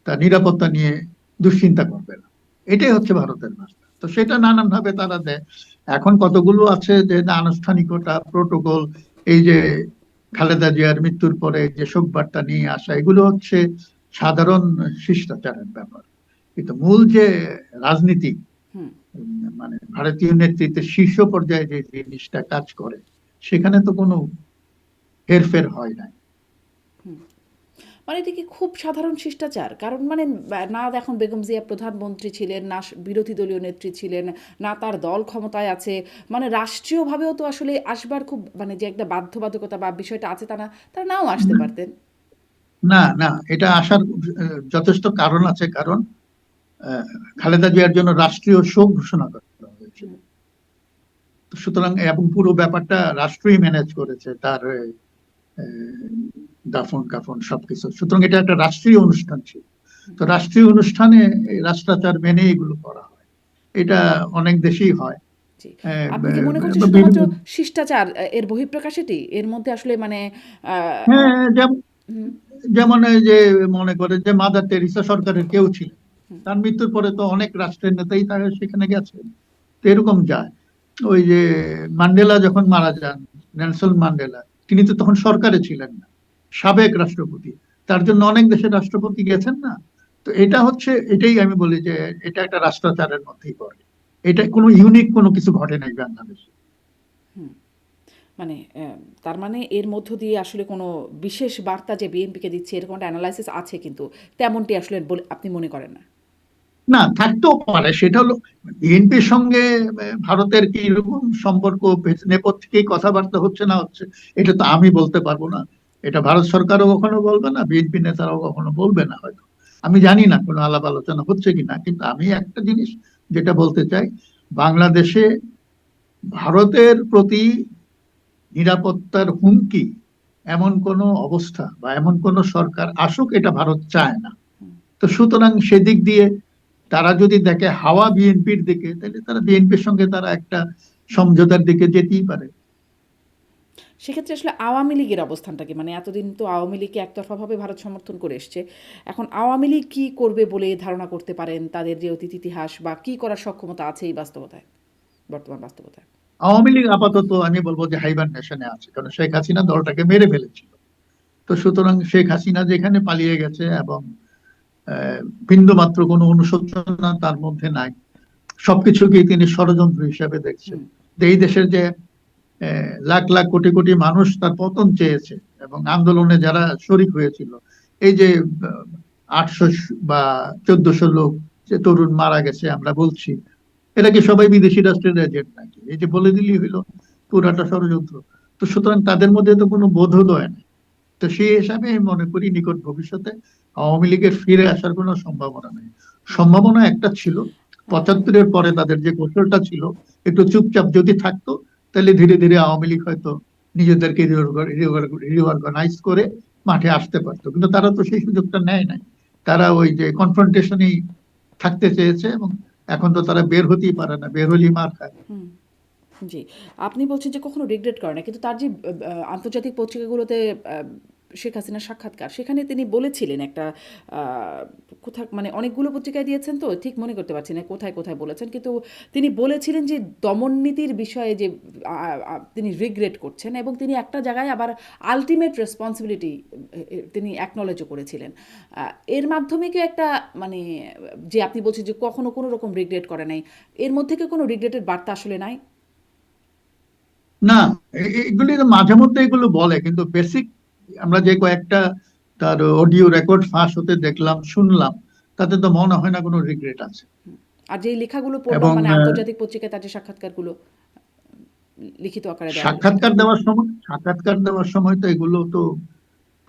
তার নিরাপত্তা নিয়ে দুশ্চিন্তা করবে না। এটাই হচ্ছে ভারতের বার্তা। তো সেটা নানান ভাবে তারা দেয়। এখন কতগুলো আছে যে আনুষ্ঠানিকতা, প্রোটোকল, এই যে খালেদা জিয়ার মৃত্যুর পরে যে শোক বার্তা নিয়ে আসা, এগুলো হচ্ছে সাধারণ শিষ্টাচারের ব্যাপার। কিন্তু মূল যে রাজনীতি, হুম। মানে ভারতীয় নেতৃত্বের শীর্ষ পর্যায়ে যে জিনিসটা কাজ করে, সেখানে তো কোনো হেরফের হয় না। হুম। মানে এটা কি খুব সাধারণ শিষ্টাচার? কারণ মানে না এখন বেগম জিয়া প্রধানমন্ত্রী ছিলেন, না বিরোধী দলীয় নেত্রী ছিলেন, না তার দল ক্ষমতায় আছে। মানে রাষ্ট্রীয়ভাবেও তো আসলে আসবার খুব মানে যে একটা বাধ্যবাধকতা বা বিষয়টা আছে তা না, তারা নাও আসতে পারতেন। না, না, এটা আসার যথেষ্ট কারণ আছে। কারণ আহ, খালেদা জিয়ার জন্য রাষ্ট্রীয় শোক ঘোষণা করা হয়েছিল। হুম, সুতরাং এবং পুরো ব্যাপারটা রাষ্ট্রই ম্যানেজ করেছে, তার দাফন কাফন সবকিছু। সুতরাং এটা একটা রাষ্ট্রীয় অনুষ্ঠান ছিল। তো রাষ্ট্রীয় অনুষ্ঠানে এই রাষ্ট্রাচার মেনে এগুলো করা হয়। এটা অনেক দেশেই হয়। জি। আহ, আপনি কি মনে করছেন শুধুমাত্র বিভিন্ন, শিষ্টাচার এর বহিঃপ্রকাশ এটি? এর মধ্যে আসলে মানে আ হ্যাঁ, যেমন হুম, যেমন এই যে মনে করে যে মাদার টেরিসা সরকারের কেউ ছিলেন, হুম, তার মৃত্যুর পরে তো অনেক রাষ্ট্রের নেতাই তারা সেখানে গেছেন। তো এরকম যায়। ওই যে ম্যান্ডেলা যখন মারা যান, নেলসন ম্যান্ডেলা, তিনি তো তখন সরকারে ছিলেন না, সাবেক রাষ্ট্রপতি। তার জন্য অনেক দেশের রাষ্ট্রপতি গেছেন না। তো এটা হচ্ছে, এটাই আমি বলি যে এটা একটা রাষ্ট্রাচারের মধ্যেই পড়ে। এটা কোনো ইউনিক কোনো কিছু ঘটে নাই বাংলাদেশে। হুম। মানে তার মানে এর মধ্য দিয়ে আসলে কোনো বিশেষ বার্তা যে বিএনপিকে দিচ্ছে এরকম একটা অ্যানালাইসিস আছে, কিন্তু তেমনটি আসলে বলে আপনি মনে করেন না? না, থাকতেও পারে। সেটা হলো বিএনপির সঙ্গে ভারতের কি রকম সম্পর্ক, নেপথ্যে কথাবার্তা হচ্ছে না হচ্ছে, এটা তো আমি বলতে পারবো না। এটা ভারত সরকারও কখনো বলবে না, বিএনপি নেতারাও কখনো বলবে না হয়তো। আমি জানি না কোনো আলাপ আলোচনা হচ্ছে কিনা। কিন্তু আমি একটা জিনিস যেটা বলতে চাই, বাংলাদেশে ভারতের প্রতি নিরাপত্তার হুমকি এমন কোনো অবস্থা বা এমন কোনো সরকার আসুক, এটা ভারত চায় না। হুম। তো সুতরাং সেদিক দিয়ে তারা যদি দেখে হাওয়া বিএনপির দিকে, তাহলে তারা বিএনপির সঙ্গে তারা একটা সমঝোতার দিকে যেতেই পারে। সেক্ষেত্রে আসলে আওয়ামী লীগের অবস্থানটা কি? মানে এতদিন তো আওয়ামী লীগকে একতরফাভাবে ভারত সমর্থন করে এসছে। এখন আওয়ামী লীগ কি করবে বলে ধারণা করতে পারেন? তাদের যে অতীত ইতিহাস বা কি করার সক্ষমতা আছে এই বাস্তবতায়, বর্তমান বাস্তবতায়? আওয়ামী লীগ আপাতত আমি বলবো যে হাইবারনেশনে আছে, কারণ শেখ হাসিনা দলটাকে মেরে ফেলেছিল। তো সুতরাং শেখ হাসিনা যেখানে পালিয়ে গেছে এবং বিন্দু মাত্র কোনো অনুশোচনা তার মধ্যে নাই, সবকিছুকেই তিনি ষড়যন্ত্র হিসেবে দেখছেন। হুম, যে এই দেশের যে লাখ লাখ কোটি কোটি মানুষ তার পতন চেয়েছে এবং আন্দোলনে যারা শরিক হয়েছিল, এই যে 800 বা 1400 লোক যে তরুণ মারা গেছে আমরা বলছি, এরা কি সবাই বিদেশি রাষ্ট্রের এজেন্ট নাকি? এই যে বলে দিলি হইলো পুরাটা ষড়যন্ত্র। তো সুতরাং তাদের মধ্যে তো কোনো বোধোদয় নেই। তো সেই হিসাবে আমি মনে করি নিকট ভবিষ্যতে আওয়ামী লীগের ফিরে আসার কোনো সম্ভাবনা নেই। সম্ভাবনা একটা ছিল, 75-এর পরে তাদের যে কৌশলটা ছিল, একটু চুপচাপ যদি থাকতো তাহলে ধীরে ধীরে আওয়ামী লীগ হয়তো নিজেদেরকে রিঅর্গানাইজ করে মাঠে আসতে পারতো, কিন্তু তারা তো সেই সুযোগটা নেয় নাই। তারা ওই যে কনফ্রন্টেশনেই থাকতে চেয়েছে, এবং এখন তো তারা বের হতেই পারে না, বের হলেই মার খায়। হুম, জি। আপনি বলছেন যে কখনো রিগ্রেট করে না। কিন্তু তার যে আন্তর্জাতিক পত্রিকাগুলোতে শেখ হাসিনার সাক্ষাৎকার, সেখানে তিনি বলেছিলেন একটা কোথা মানে অনেকগুলো পত্রিকায় দিয়েছেন তো ঠিক মনে করতে পারছি না কোথায়, কোথায় বলেছেন। কিন্তু তিনি বলেছিলেন যে দমননীতির বিষয়ে যে তিনি রিগ্রেট করছেন, এবং তিনি একটা জায়গায় আবার আল্টিমেট রেসপন্সিবিলিটি তিনি অ্যাকনলেজও করেছিলেন। এর মাধ্যমে কি একটা মানে যে আপনি বলছেন যে কখনো কোনো রকম রিগ্রেট করে নাই, এর মধ্যে কি কোনো রিগ্রেটের বার্তা আসলে নাই? না, এগুলি তো মাঝে মধ্যে এগুলো বলে, কিন্তু বেসিক আমরা যে কয়েকটা তার অডিও রেকর্ড ফাঁস হতে দেখলাম, শুনলাম, তাতে তো মনে হয় না কোনো রিগ্রেট আছে। আর যেই লেখাগুলো পড়লাম এবং মানে আন্তর্জাতিক পত্রিকায় তার যে সাক্ষাৎকারগুলো লিখিত আকারে দেওয়া হলো সেটা। সাক্ষাৎকার দেওয়ার সময় তো এগুলো তো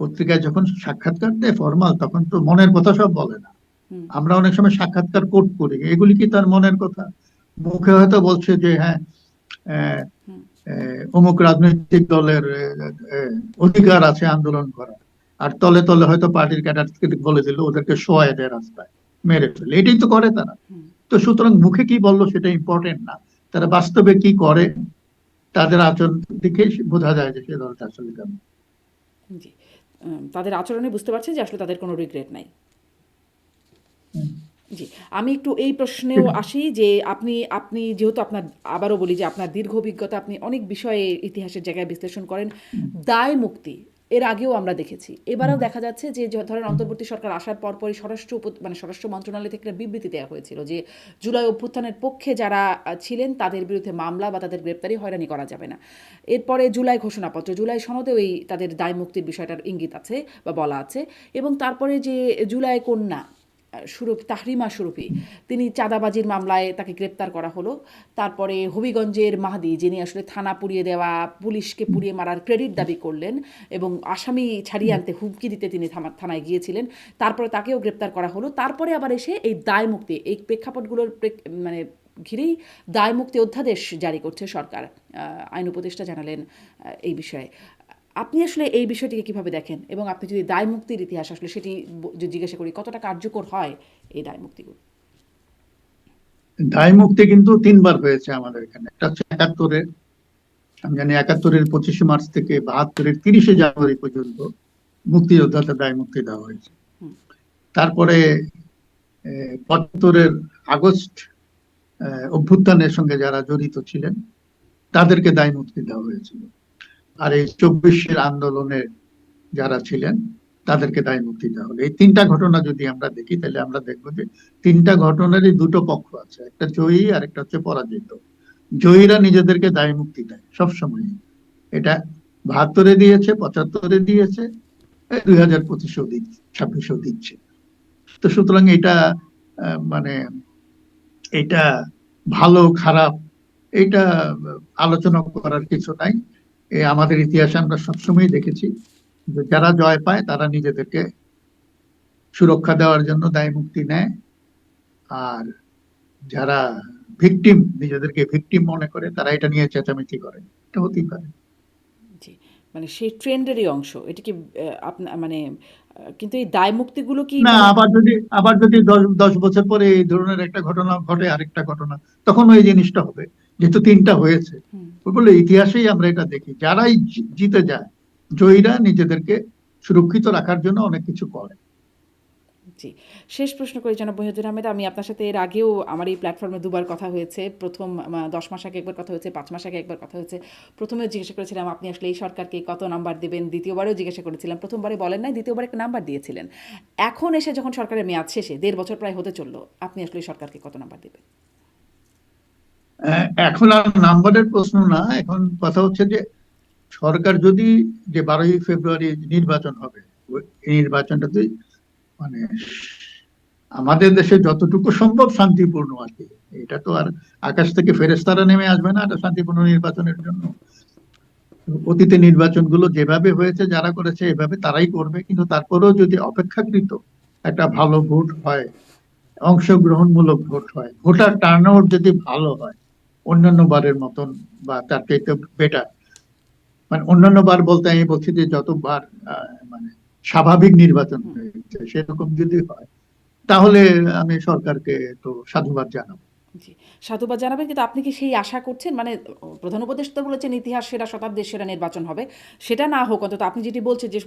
পত্রিকায় যখন সাক্ষাৎকার দেয় ফরমাল, তখন তো মনের কথা সব বলে না। হুম, আমরা অনেক সময় সাক্ষাৎকার কোট করি, এগুলি কি তার মনের কথা? মুখে হয়তো বলছে যে হ্যাঁ, আহ, হুম, অমুক রাজনৈতিক দলের অধিকার আছে আন্দোলন করার, আর তলে তলে হয়তো পার্টির ক্যাডারকে বলে দিল ওদেরকে শোয়ায় দেয় রাস্তায়, মেরে ফেলে, এটাই তো করে তারা। হুম, তো সুতরাং মুখে কি বললো সেটা ইম্পর্টেন্ট না, তারা বাস্তবে কি করে, তাদের আচরণ দেখেই বোঝা যায় যে সে দলটা আসলে কেমন। জি। তাদের আচরণে বুঝতে পারছেন যে আসলে তাদের কোনো রিগ্রেট নাই। হুম। জি, আমি একটু এই প্রশ্নেও আসি যে আপনি আপনি যেহেতু আপনার, আবারও বলি যে আপনার দীর্ঘ অভিজ্ঞতা, আপনি অনেক বিষয়ে ইতিহাসের জায়গায় বিশ্লেষণ করেন। দায় মুক্তি এর আগেও আমরা দেখেছি, এবারেও দেখা যাচ্ছে যে ধরেন অন্তর্বর্তী সরকার আসার পরপরই মানে স্বরাষ্ট্র মন্ত্রণালয় থেকে একটা বিবৃতি দেওয়া হয়েছিল যে জুলাই অভ্যুত্থানের পক্ষে যারা ছিলেন তাদের বিরুদ্ধে মামলা বা তাদের গ্রেপ্তারি হয়রানি করা যাবে না। এরপরে জুলাই ঘোষণাপত্র, জুলাই সনদেও এই তাদের দায় মুক্তির বিষয়টার ইঙ্গিত আছে বা বলা আছে। এবং তারপরে যে জুলাই কন্যা তাহরিমা সুরভি, তিনি চাঁদাবাজির মামলায় তাকে গ্রেপ্তার করা হলো। তারপরে হবিগঞ্জের মাহাদি, যিনি আসলে থানা পুড়িয়ে দেওয়া, পুলিশকে পুড়িয়ে মারার ক্রেডিট দাবি করলেন এবং আসামি ছাড়িয়ে আনতে হুমকি দিতে তিনি থানায় গিয়েছিলেন, তারপরে তাকেও গ্রেপ্তার করা হলো। তারপরে আবার এসে এই দায় মুক্তি, এই প্রেক্ষাপটগুলোর মানে ঘিরেই দায় মুক্তি অধ্যাদেশ জারি করছে সরকার। আইন উপদেষ্টা জানালেন এই বিষয়ে। আপনি আসলে এই বিষয়টিকে কিভাবে দেখেন, এবং আপনি যদি দায় মুক্তির ইতিহাস আসলে সেটি যদি জিজ্ঞাসা করি কতটা কার্যকর হয় এই দায় মুক্তিগুলো? দায় মুক্তি কিন্তু 3 বার হয়েছে আমাদের এখানে। একটা হচ্ছে 71-এর, আমি জানি 71-এর 25শে মার্চ থেকে 72-এর 30শে জানুয়ারি পর্যন্ত মুক্তিযোদ্ধাদের দায় মুক্তি দেওয়া হয়েছে। হুম, তারপরে 75-এর আগস্ট অভ্যুত্থানের সঙ্গে যারা জড়িত ছিলেন তাদেরকে দায় মুক্তি দেওয়া হয়েছিল। আর এই 24-এর আন্দোলনে যারা ছিলেন তাদেরকে দায় মুক্তি দেওয়া হলো। এই 3টা ঘটনা যদি আমরা দেখি তাহলে আমরা দেখবো যে 3টা ঘটনারই দুটো পক্ষ আছে, একটা জয়ী আর একটা হচ্ছে পরাজিত। জয়ীরা নিজেদেরকে দায় মুক্তি দেয় সবসময়, এটা 72-এ দিয়েছে, 75-এ দিয়েছে, 2025-এও দিচ্ছে, 26-এও দিচ্ছে। তো সুতরাং এটা মানে এটা ভালো খারাপ এটা আলোচনা করার কিছু নাই। আমাদের ইতিহাসে আমরা সবসময় দেখেছি যে যারা জয় পায় তারা নিজেদেরকে সুরক্ষা দেওয়ার জন্য দায় মুক্তি নেয়, আর যারা ভিকটিম, নিজেদেরকে ভিকটিম মনে করে, তারা এটা নিয়ে চেঁচামেচি করে। এটা হতেই পারে। জি, মানে সেই ট্রেন্ডেরই অংশ এটা কি? আপনার মানে কিন্তু এই দায় মুক্তিগুলো কি না, মানে? আবার যদি 10 বছর পরে এই ধরনের একটা ঘটনা ঘটে, আরেকটা ঘটনা, তখন ওই জিনিসটা হবে, যেহেতু 3টা হয়েছে। হুম, ওই বলে ইতিহাসেই আমরা এটা দেখি, যারাই জিতে যায়, জয়ীরা নিজেদেরকে সুরক্ষিত রাখার জন্য অনেক কিছু করে। জি। শেষ প্রশ্ন করি জনাব মহিউদ্দিন আহমেদ। আমি আপনার সাথে এর আগেও আমার এই প্ল্যাটফর্মে দুবার কথা হয়েছে। প্রথম 10 মাস আগে একবার কথা হয়েছে, 5 মাস আগে একবার কথা হয়েছে। প্রথমে জিজ্ঞাসা করেছিলাম আপনি আসলে এই সরকারকে কত নাম্বার দিবেন, দ্বিতীয়বারেও জিজ্ঞাসা করেছিলাম, প্রথমবারে বলেন নাই, দ্বিতীয়বার একটা নাম্বার দিয়েছিলেন। এখন এসে যখন সরকারের মেয়াদ শেষে 1.5 বছর প্রায় হতে চললো, আপনি আসলে এই সরকারকে কত নাম্বার দেবেন? এখন আর নাম্বারের প্রশ্ন না, এখন কথা হচ্ছে যে সরকার যদি, যে 12ই ফেব্রুয়ারি নির্বাচন হবে, এই নির্বাচনটাতে মানে আমাদের দেশে যতটুকু সম্ভব শান্তিপূর্ণ আর কি। এটা তো আর আকাশ থেকে ফেরেশতারা নেমে আসবে না এটা শান্তিপূর্ণ নির্বাচনের জন্য। অতীতে নির্বাচনগুলো যেভাবে হয়েছে, যারা করেছে এভাবে তারাই করবে, কিন্তু তারপরেও যদি অপেক্ষাকৃত একটা ভালো ভোট হয়, অংশগ্রহণমূলক ভোট হয়, ভোটার টার্ন আউট যদি ভালো হয় অন্যান্য বারের মতন বা তার চাইতে বেটার, মানে অন্যান্য বার বলতে আমি বলছি যে যতবার মানে স্বাভাবিক নির্বাচন হুম, হয়েছে সেরকম যদি হয়, তাহলে আমি সরকারকে তো সাধুবাদ জানাবো। জি, সাধুবাদ জানাবেন, কিন্তু আপনি কি সেই আশা করছেন? মানে প্রধান উপদেষ্টা বলেছেন ইতিহাস সেরা, শতাব্দীর সেরা নির্বাচন হবে। সেটা না হোক, অন্তত আপনি যেটি বলছেন যে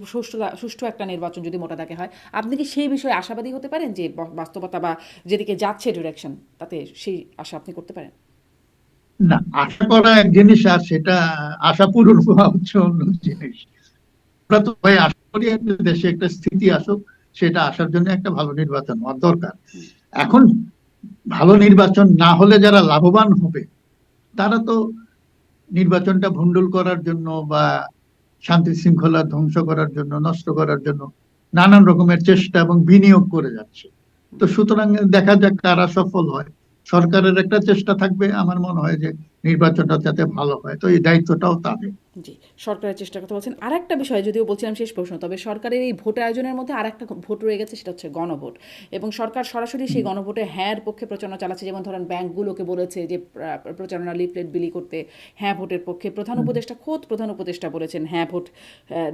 সুষ্ঠু একটা নির্বাচন যদি মোটা দাগে হয়, আপনি কি সেই বিষয়ে আশাবাদী হতে পারেন যে বাস্তবতা বা যেদিকে যাচ্ছে ডিরেকশন, তাতে সেই আশা আপনি করতে পারেন? না, আশা করা এক জিনিস, আর সেটা আশা পূরণ হওয়া হচ্ছে অন্য জিনিস। আমরা তো ভাই আশা করি একটা দেশে একটা স্থিতি আসুক, সেটা আসার জন্য একটা ভালো নির্বাচন হওয়ার দরকার। হুম, এখন ভালো নির্বাচন না হলে যারা লাভবান হবে, তারা তো নির্বাচনটা ভণ্ডুল করার জন্য বা শান্তি শৃঙ্খলা ধ্বংস করার জন্য, নষ্ট করার জন্য নানান রকমের চেষ্টা এবং বিনিয়োগ করে যাচ্ছে। তো সুতরাং দেখা যাক কারা সফল হয়। সরকারের একটা চেষ্টা থাকবে, আমার মনে হয় যে নির্বাচনটা যাতে ভালো হয়, তো এই দায়িত্বটাও তাদের। জি, সরকারের চেষ্টার কথা বলছেন। আরেকটা বিষয় যদিও বলছিলাম শেষ প্রশ্ন, তবে সরকারের এই ভোট আয়োজনের মধ্যে আরেকটা ভোট রয়ে গেছে, সেটা হচ্ছে গণভোট। এবং সরকার সরাসরি সেই গণভোটে হ্যাঁর পক্ষে প্রচারণা চালাচ্ছে। যেমন ধরেন ব্যাংকগুলোকে বলেছে যে প্রচারণা লিফলেট বিলি করতে হ্যাঁ ভোটের পক্ষে। প্রধান উপদেষ্টা বলেছেন হ্যাঁ ভোট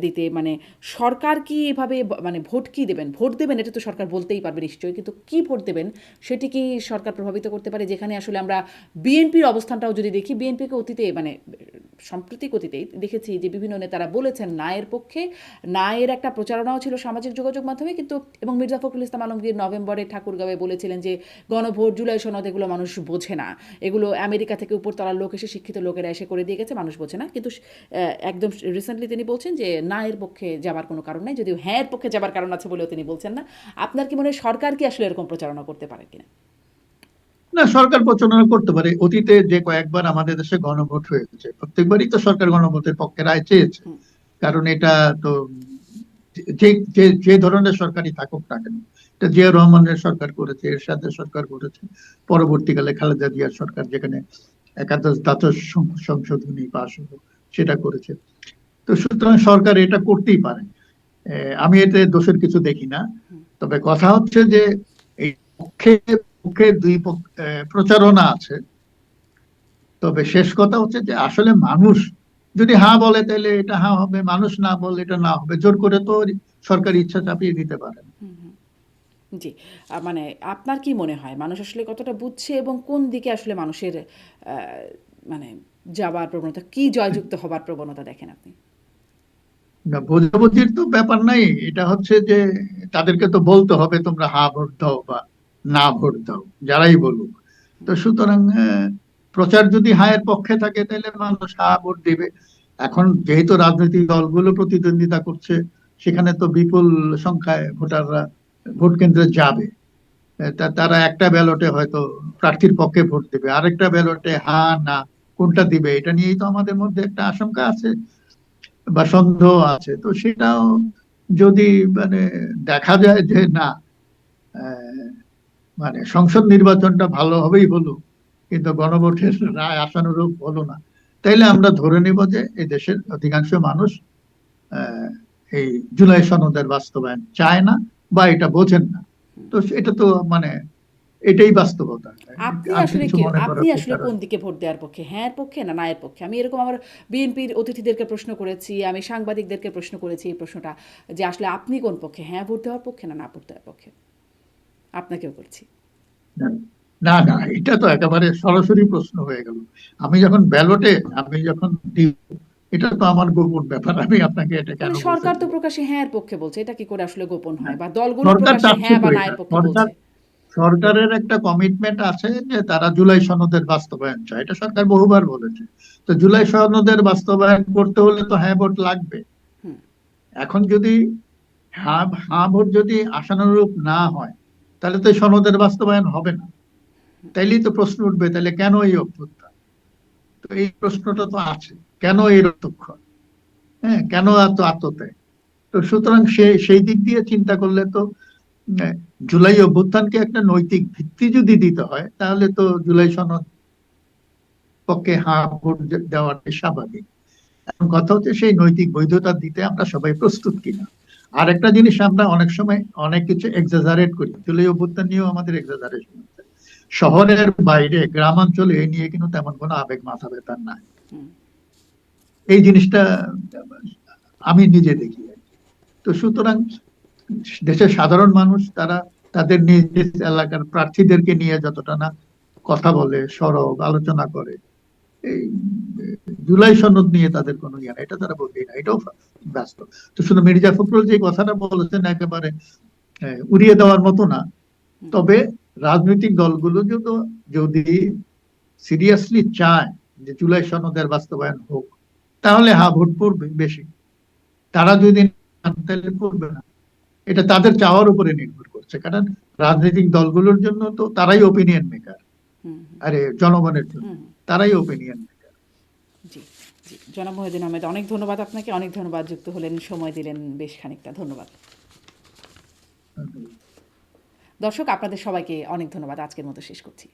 দিতে। মানে সরকার কি এভাবে মানে ভোট কি দেবেন? ভোট দেবেন এটা তো সরকার বলতেই পারবে নিশ্চয়ই, কিন্তু কি ভোট দেবেন সেটি কি সরকার প্রভাবিত করতে পারে? যেখানে আসলে আমরা বিএনপির অবস্থানটাও যদি দেখি, বিএনপিকে অতীতে মানে সাম্প্রতিক অতীতেই দেখেছি যে বিভিন্ন নেতারা বলেছেন নায়ের পক্ষে। নায়ের একটা প্রচারণাও ছিল সামাজিক যোগাযোগ মাধ্যমে, কিন্তু এবং মির্জা ফখরুল ইসলাম আলমগীর নভেম্বরে ঠাকুরগাঁওয়ে বলেছিলেন যে গণভোট, জুলাই সনদ এগুলো মানুষ বোঝে না, এগুলো আমেরিকা থেকে উপরতলার লোক এসে, শিক্ষিত লোকেরা এসে করে দিয়ে গেছে, মানুষ বোঝে না। কিন্তু একদম রিসেন্টলি তিনি বলছেন যে নায়ের পক্ষে যাবার কোনো কারণ নাই, যদিও হ্যাঁ পক্ষে যাবার কারণ আছে বলেও তিনি বলছেন না। আপনার কি মনে হয় সরকার কি আসলে এরকম প্রচারণা করতে পারে কিনা? না, সরকার প্রচারণা করতে পারে। অতীতে যে কয়েকবার আমাদের দেশে গণভোট হয়েছে, প্রত্যেকবারই তো সরকার গণভোটের পক্ষে রায় চেয়েছে। হুম, কারণ এটা তো যে যে যে ধরনের সরকারই থাকুক না কেন, এটা জিয়া রহমানের সরকার করেছে, এরশাদের সরকার করেছে, পরবর্তীকালে খালেদা জিয়ার সরকার যেখানে একাদশ দ্বাদশ সংশোধনী পাশ হলো সেটা করেছে। তো সুতরাং সরকার এটা করতেই পারে। আমি এতে দোষের কিছু দেখি না। হুম, তবে কথা হচ্ছে যে এই পক্ষে পক্ষে দুই প্রচারণা আছে। তবে শেষ কথা হচ্ছে যে আসলে মানুষ যদি হ্যাঁ বলে তাহলে এটা হ্যাঁ হবে, মানুষ না বলে এটা না হবে। জোর করে তো সরকারি ইচ্ছা চাপিয়ে দিতে পারে না। হুম, হুম। জি, মানে আপনার কি মনে হয় মানুষ আসলে কতটা বুঝছে এবং কোন দিকে আসলে মানুষের মানে যাবার প্রবণতা, কি জয়যুক্ত হবার প্রবণতা দেখেন আপনি? না, বোঝাবুঝির তো ব্যাপার নাই। এটা হচ্ছে যে তাদেরকে তো বলতে হবে তোমরা হ্যাঁ ভোট দাও বা না ভোট দাও, যারাই বলুক। তো সুতরাং প্রচার যদি হ্যাঁ এর পক্ষে থাকে তাহলে মানুষ হ্যাঁ ভোট দিবে। এখন যেহেতু রাজনৈতিক দলগুলো প্রতিদ্বন্দ্বিতা করছে, সেখানে তো বিপুল সংখ্যায় ভোটাররা ভোট কেন্দ্রে যাবে। তারা একটা ব্যালটে হয়তো প্রার্থীর পক্ষে ভোট দেবে, আরেকটা ব্যালটে হ্যাঁ না কোনটা দিবে, এটা নিয়েই তো আমাদের মধ্যে একটা আশঙ্কা আছে বা সন্দেহ আছে। তো সেটাও যদি মানে দেখা যায় যে না, আহ, মানে সংসদ নির্বাচনটা ভালোভাবেই হলো কিন্তু গণভোটের রায় আশানুরূপ হলো না, তাইলে আমরা ধরে নিব যে এই দেশের অধিকাংশ মানুষ আহ, এই জুলাই সনদের বাস্তবায়ন চায় না বা এটা বোঝেন না। তো এটা তো মানে এটাই বাস্তবতা। আর কিছু মনে আপনি করার তো আসলে কারণ কোন নেই। দিকে ভোট দেওয়ার পক্ষে, হ্যাঁ এর পক্ষে না না এর পক্ষে? আমি এরকম আমার বিএনপির অতিথিদেরকে প্রশ্ন করেছি, আমি সাংবাদিকদেরকে প্রশ্ন করেছি এই প্রশ্নটা, যে আসলে আপনি কোন পক্ষে, হ্যাঁ ভোট দেওয়ার পক্ষে না না ভোট দেওয়ার পক্ষে? আপনাকেও করছি। না, না, না, এটা তো একেবারে সরাসরি প্রশ্ন হয়ে গেল। আমি যখন ব্যালটে আমি যখন দিব, এটা তো আমার গোপন ব্যাপার, আমি আপনাকে এটা কেন মানে বলতে সরকার তো যাব? প্রকাশ্যে হ্যাঁ এর পক্ষে বলছে, এটা কি করে আসলে গোপন না, হয়? বা দলগুলো সরকার প্রকাশ্যে চাচ্ছে হ্যাঁ তো বা না এটা। এর পক্ষে সরকার বলছে। সরকারের একটা কমিটমেন্ট আছে যে তারা জুলাই সনদের বাস্তবায়ন চায়, এটা সরকার বহুবার বলেছে। তো জুলাই সনদের বাস্তবায়ন করতে হলে তো হ্যাঁ ভোট লাগবে। হুম, এখন যদি হ্যাঁ হ্যাঁ ভোট যদি আশানুরূপ না হয়, তাহলে তো এই সনদের বাস্তবায়ন হবে না। তাইলেই তো প্রশ্ন উঠবে, তাহলে কেন এই অভ্যুত্থান? তো এই প্রশ্নটা তো আছে, কেন এই রক্তক্ষরণ, হ্যাঁ, কেন এত আত্মত্যাগ? তো সুতরাং সেই দিক দিয়ে চিন্তা করলে তো আহ, জুলাই অভ্যুত্থানকে একটা নৈতিক ভিত্তি যদি দিতে হয়, তাহলে তো জুলাই সনদ পক্ষে হ্যাঁ ভোট দেওয়াটাই স্বাভাবিক। এখন কথা হচ্ছে সেই নৈতিক বৈধতা দিতে আমরা সবাই প্রস্তুত কিনা। আর একটা জিনিস, আমরা অনেক সময় অনেক কিছু এক্সাজারেট করি, জুলাই অভ্যুত্থান নিয়েও আমাদের এক্সাজারেশন হচ্ছে। শহরের বাইরে গ্রামাঞ্চলে এই নিয়ে কিন্তু তেমন কোনো আবেগ মাথা ব্যথার নাই। হুম, এই জিনিসটা আমি নিজে দেখি। তো সুতরাং দেশের সাধারণ মানুষ তারা তাদের নিজ নিজ এলাকার প্রার্থীদেরকে নিয়ে যতটা না কথা বলে, সরব আলোচনা করে, এই জুলাই সনদ নিয়ে তাদের কোনো ইয়ে নাই, এটা তারা বলবেই না, এটাও ব্যস্ত। তো শুধু মির্জা ফখরুল যে কথাটা বলেছেন একেবারে উড়িয়ে দেওয়ার মতো না। হুম, তবে রাজনৈতিক দলগুলো যদি সিরিয়াসলি চায় যে জুলাই সনদের বাস্তবায়ন হোক, তাহলে হ্যাঁ ভোট পড়বে বেশি। তারা যদি না, তাহলে পড়বে না। এটা তাদের চাওয়ার উপরে নির্ভর করছে, কারণ রাজনৈতিক দলগুলোর জন্য তো তারাই ওপিনিয়ন মেকার, হুম, হুম, আরে জনগণের জন্য হুম, তারাই ওপিনিয়ন মেকার। জি, জি, জনাব মহিউদ্দিন আহমেদ, অনেক ধন্যবাদ আপনাকে, অনেক ধন্যবাদ, যুক্ত হলেন, সময় দিলেন বেশ খানিকটা, ধন্যবাদ। দর্শক, আপনাদের সবাইকে অনেক ধন্যবাদ, আজকের মতো শেষ করছি।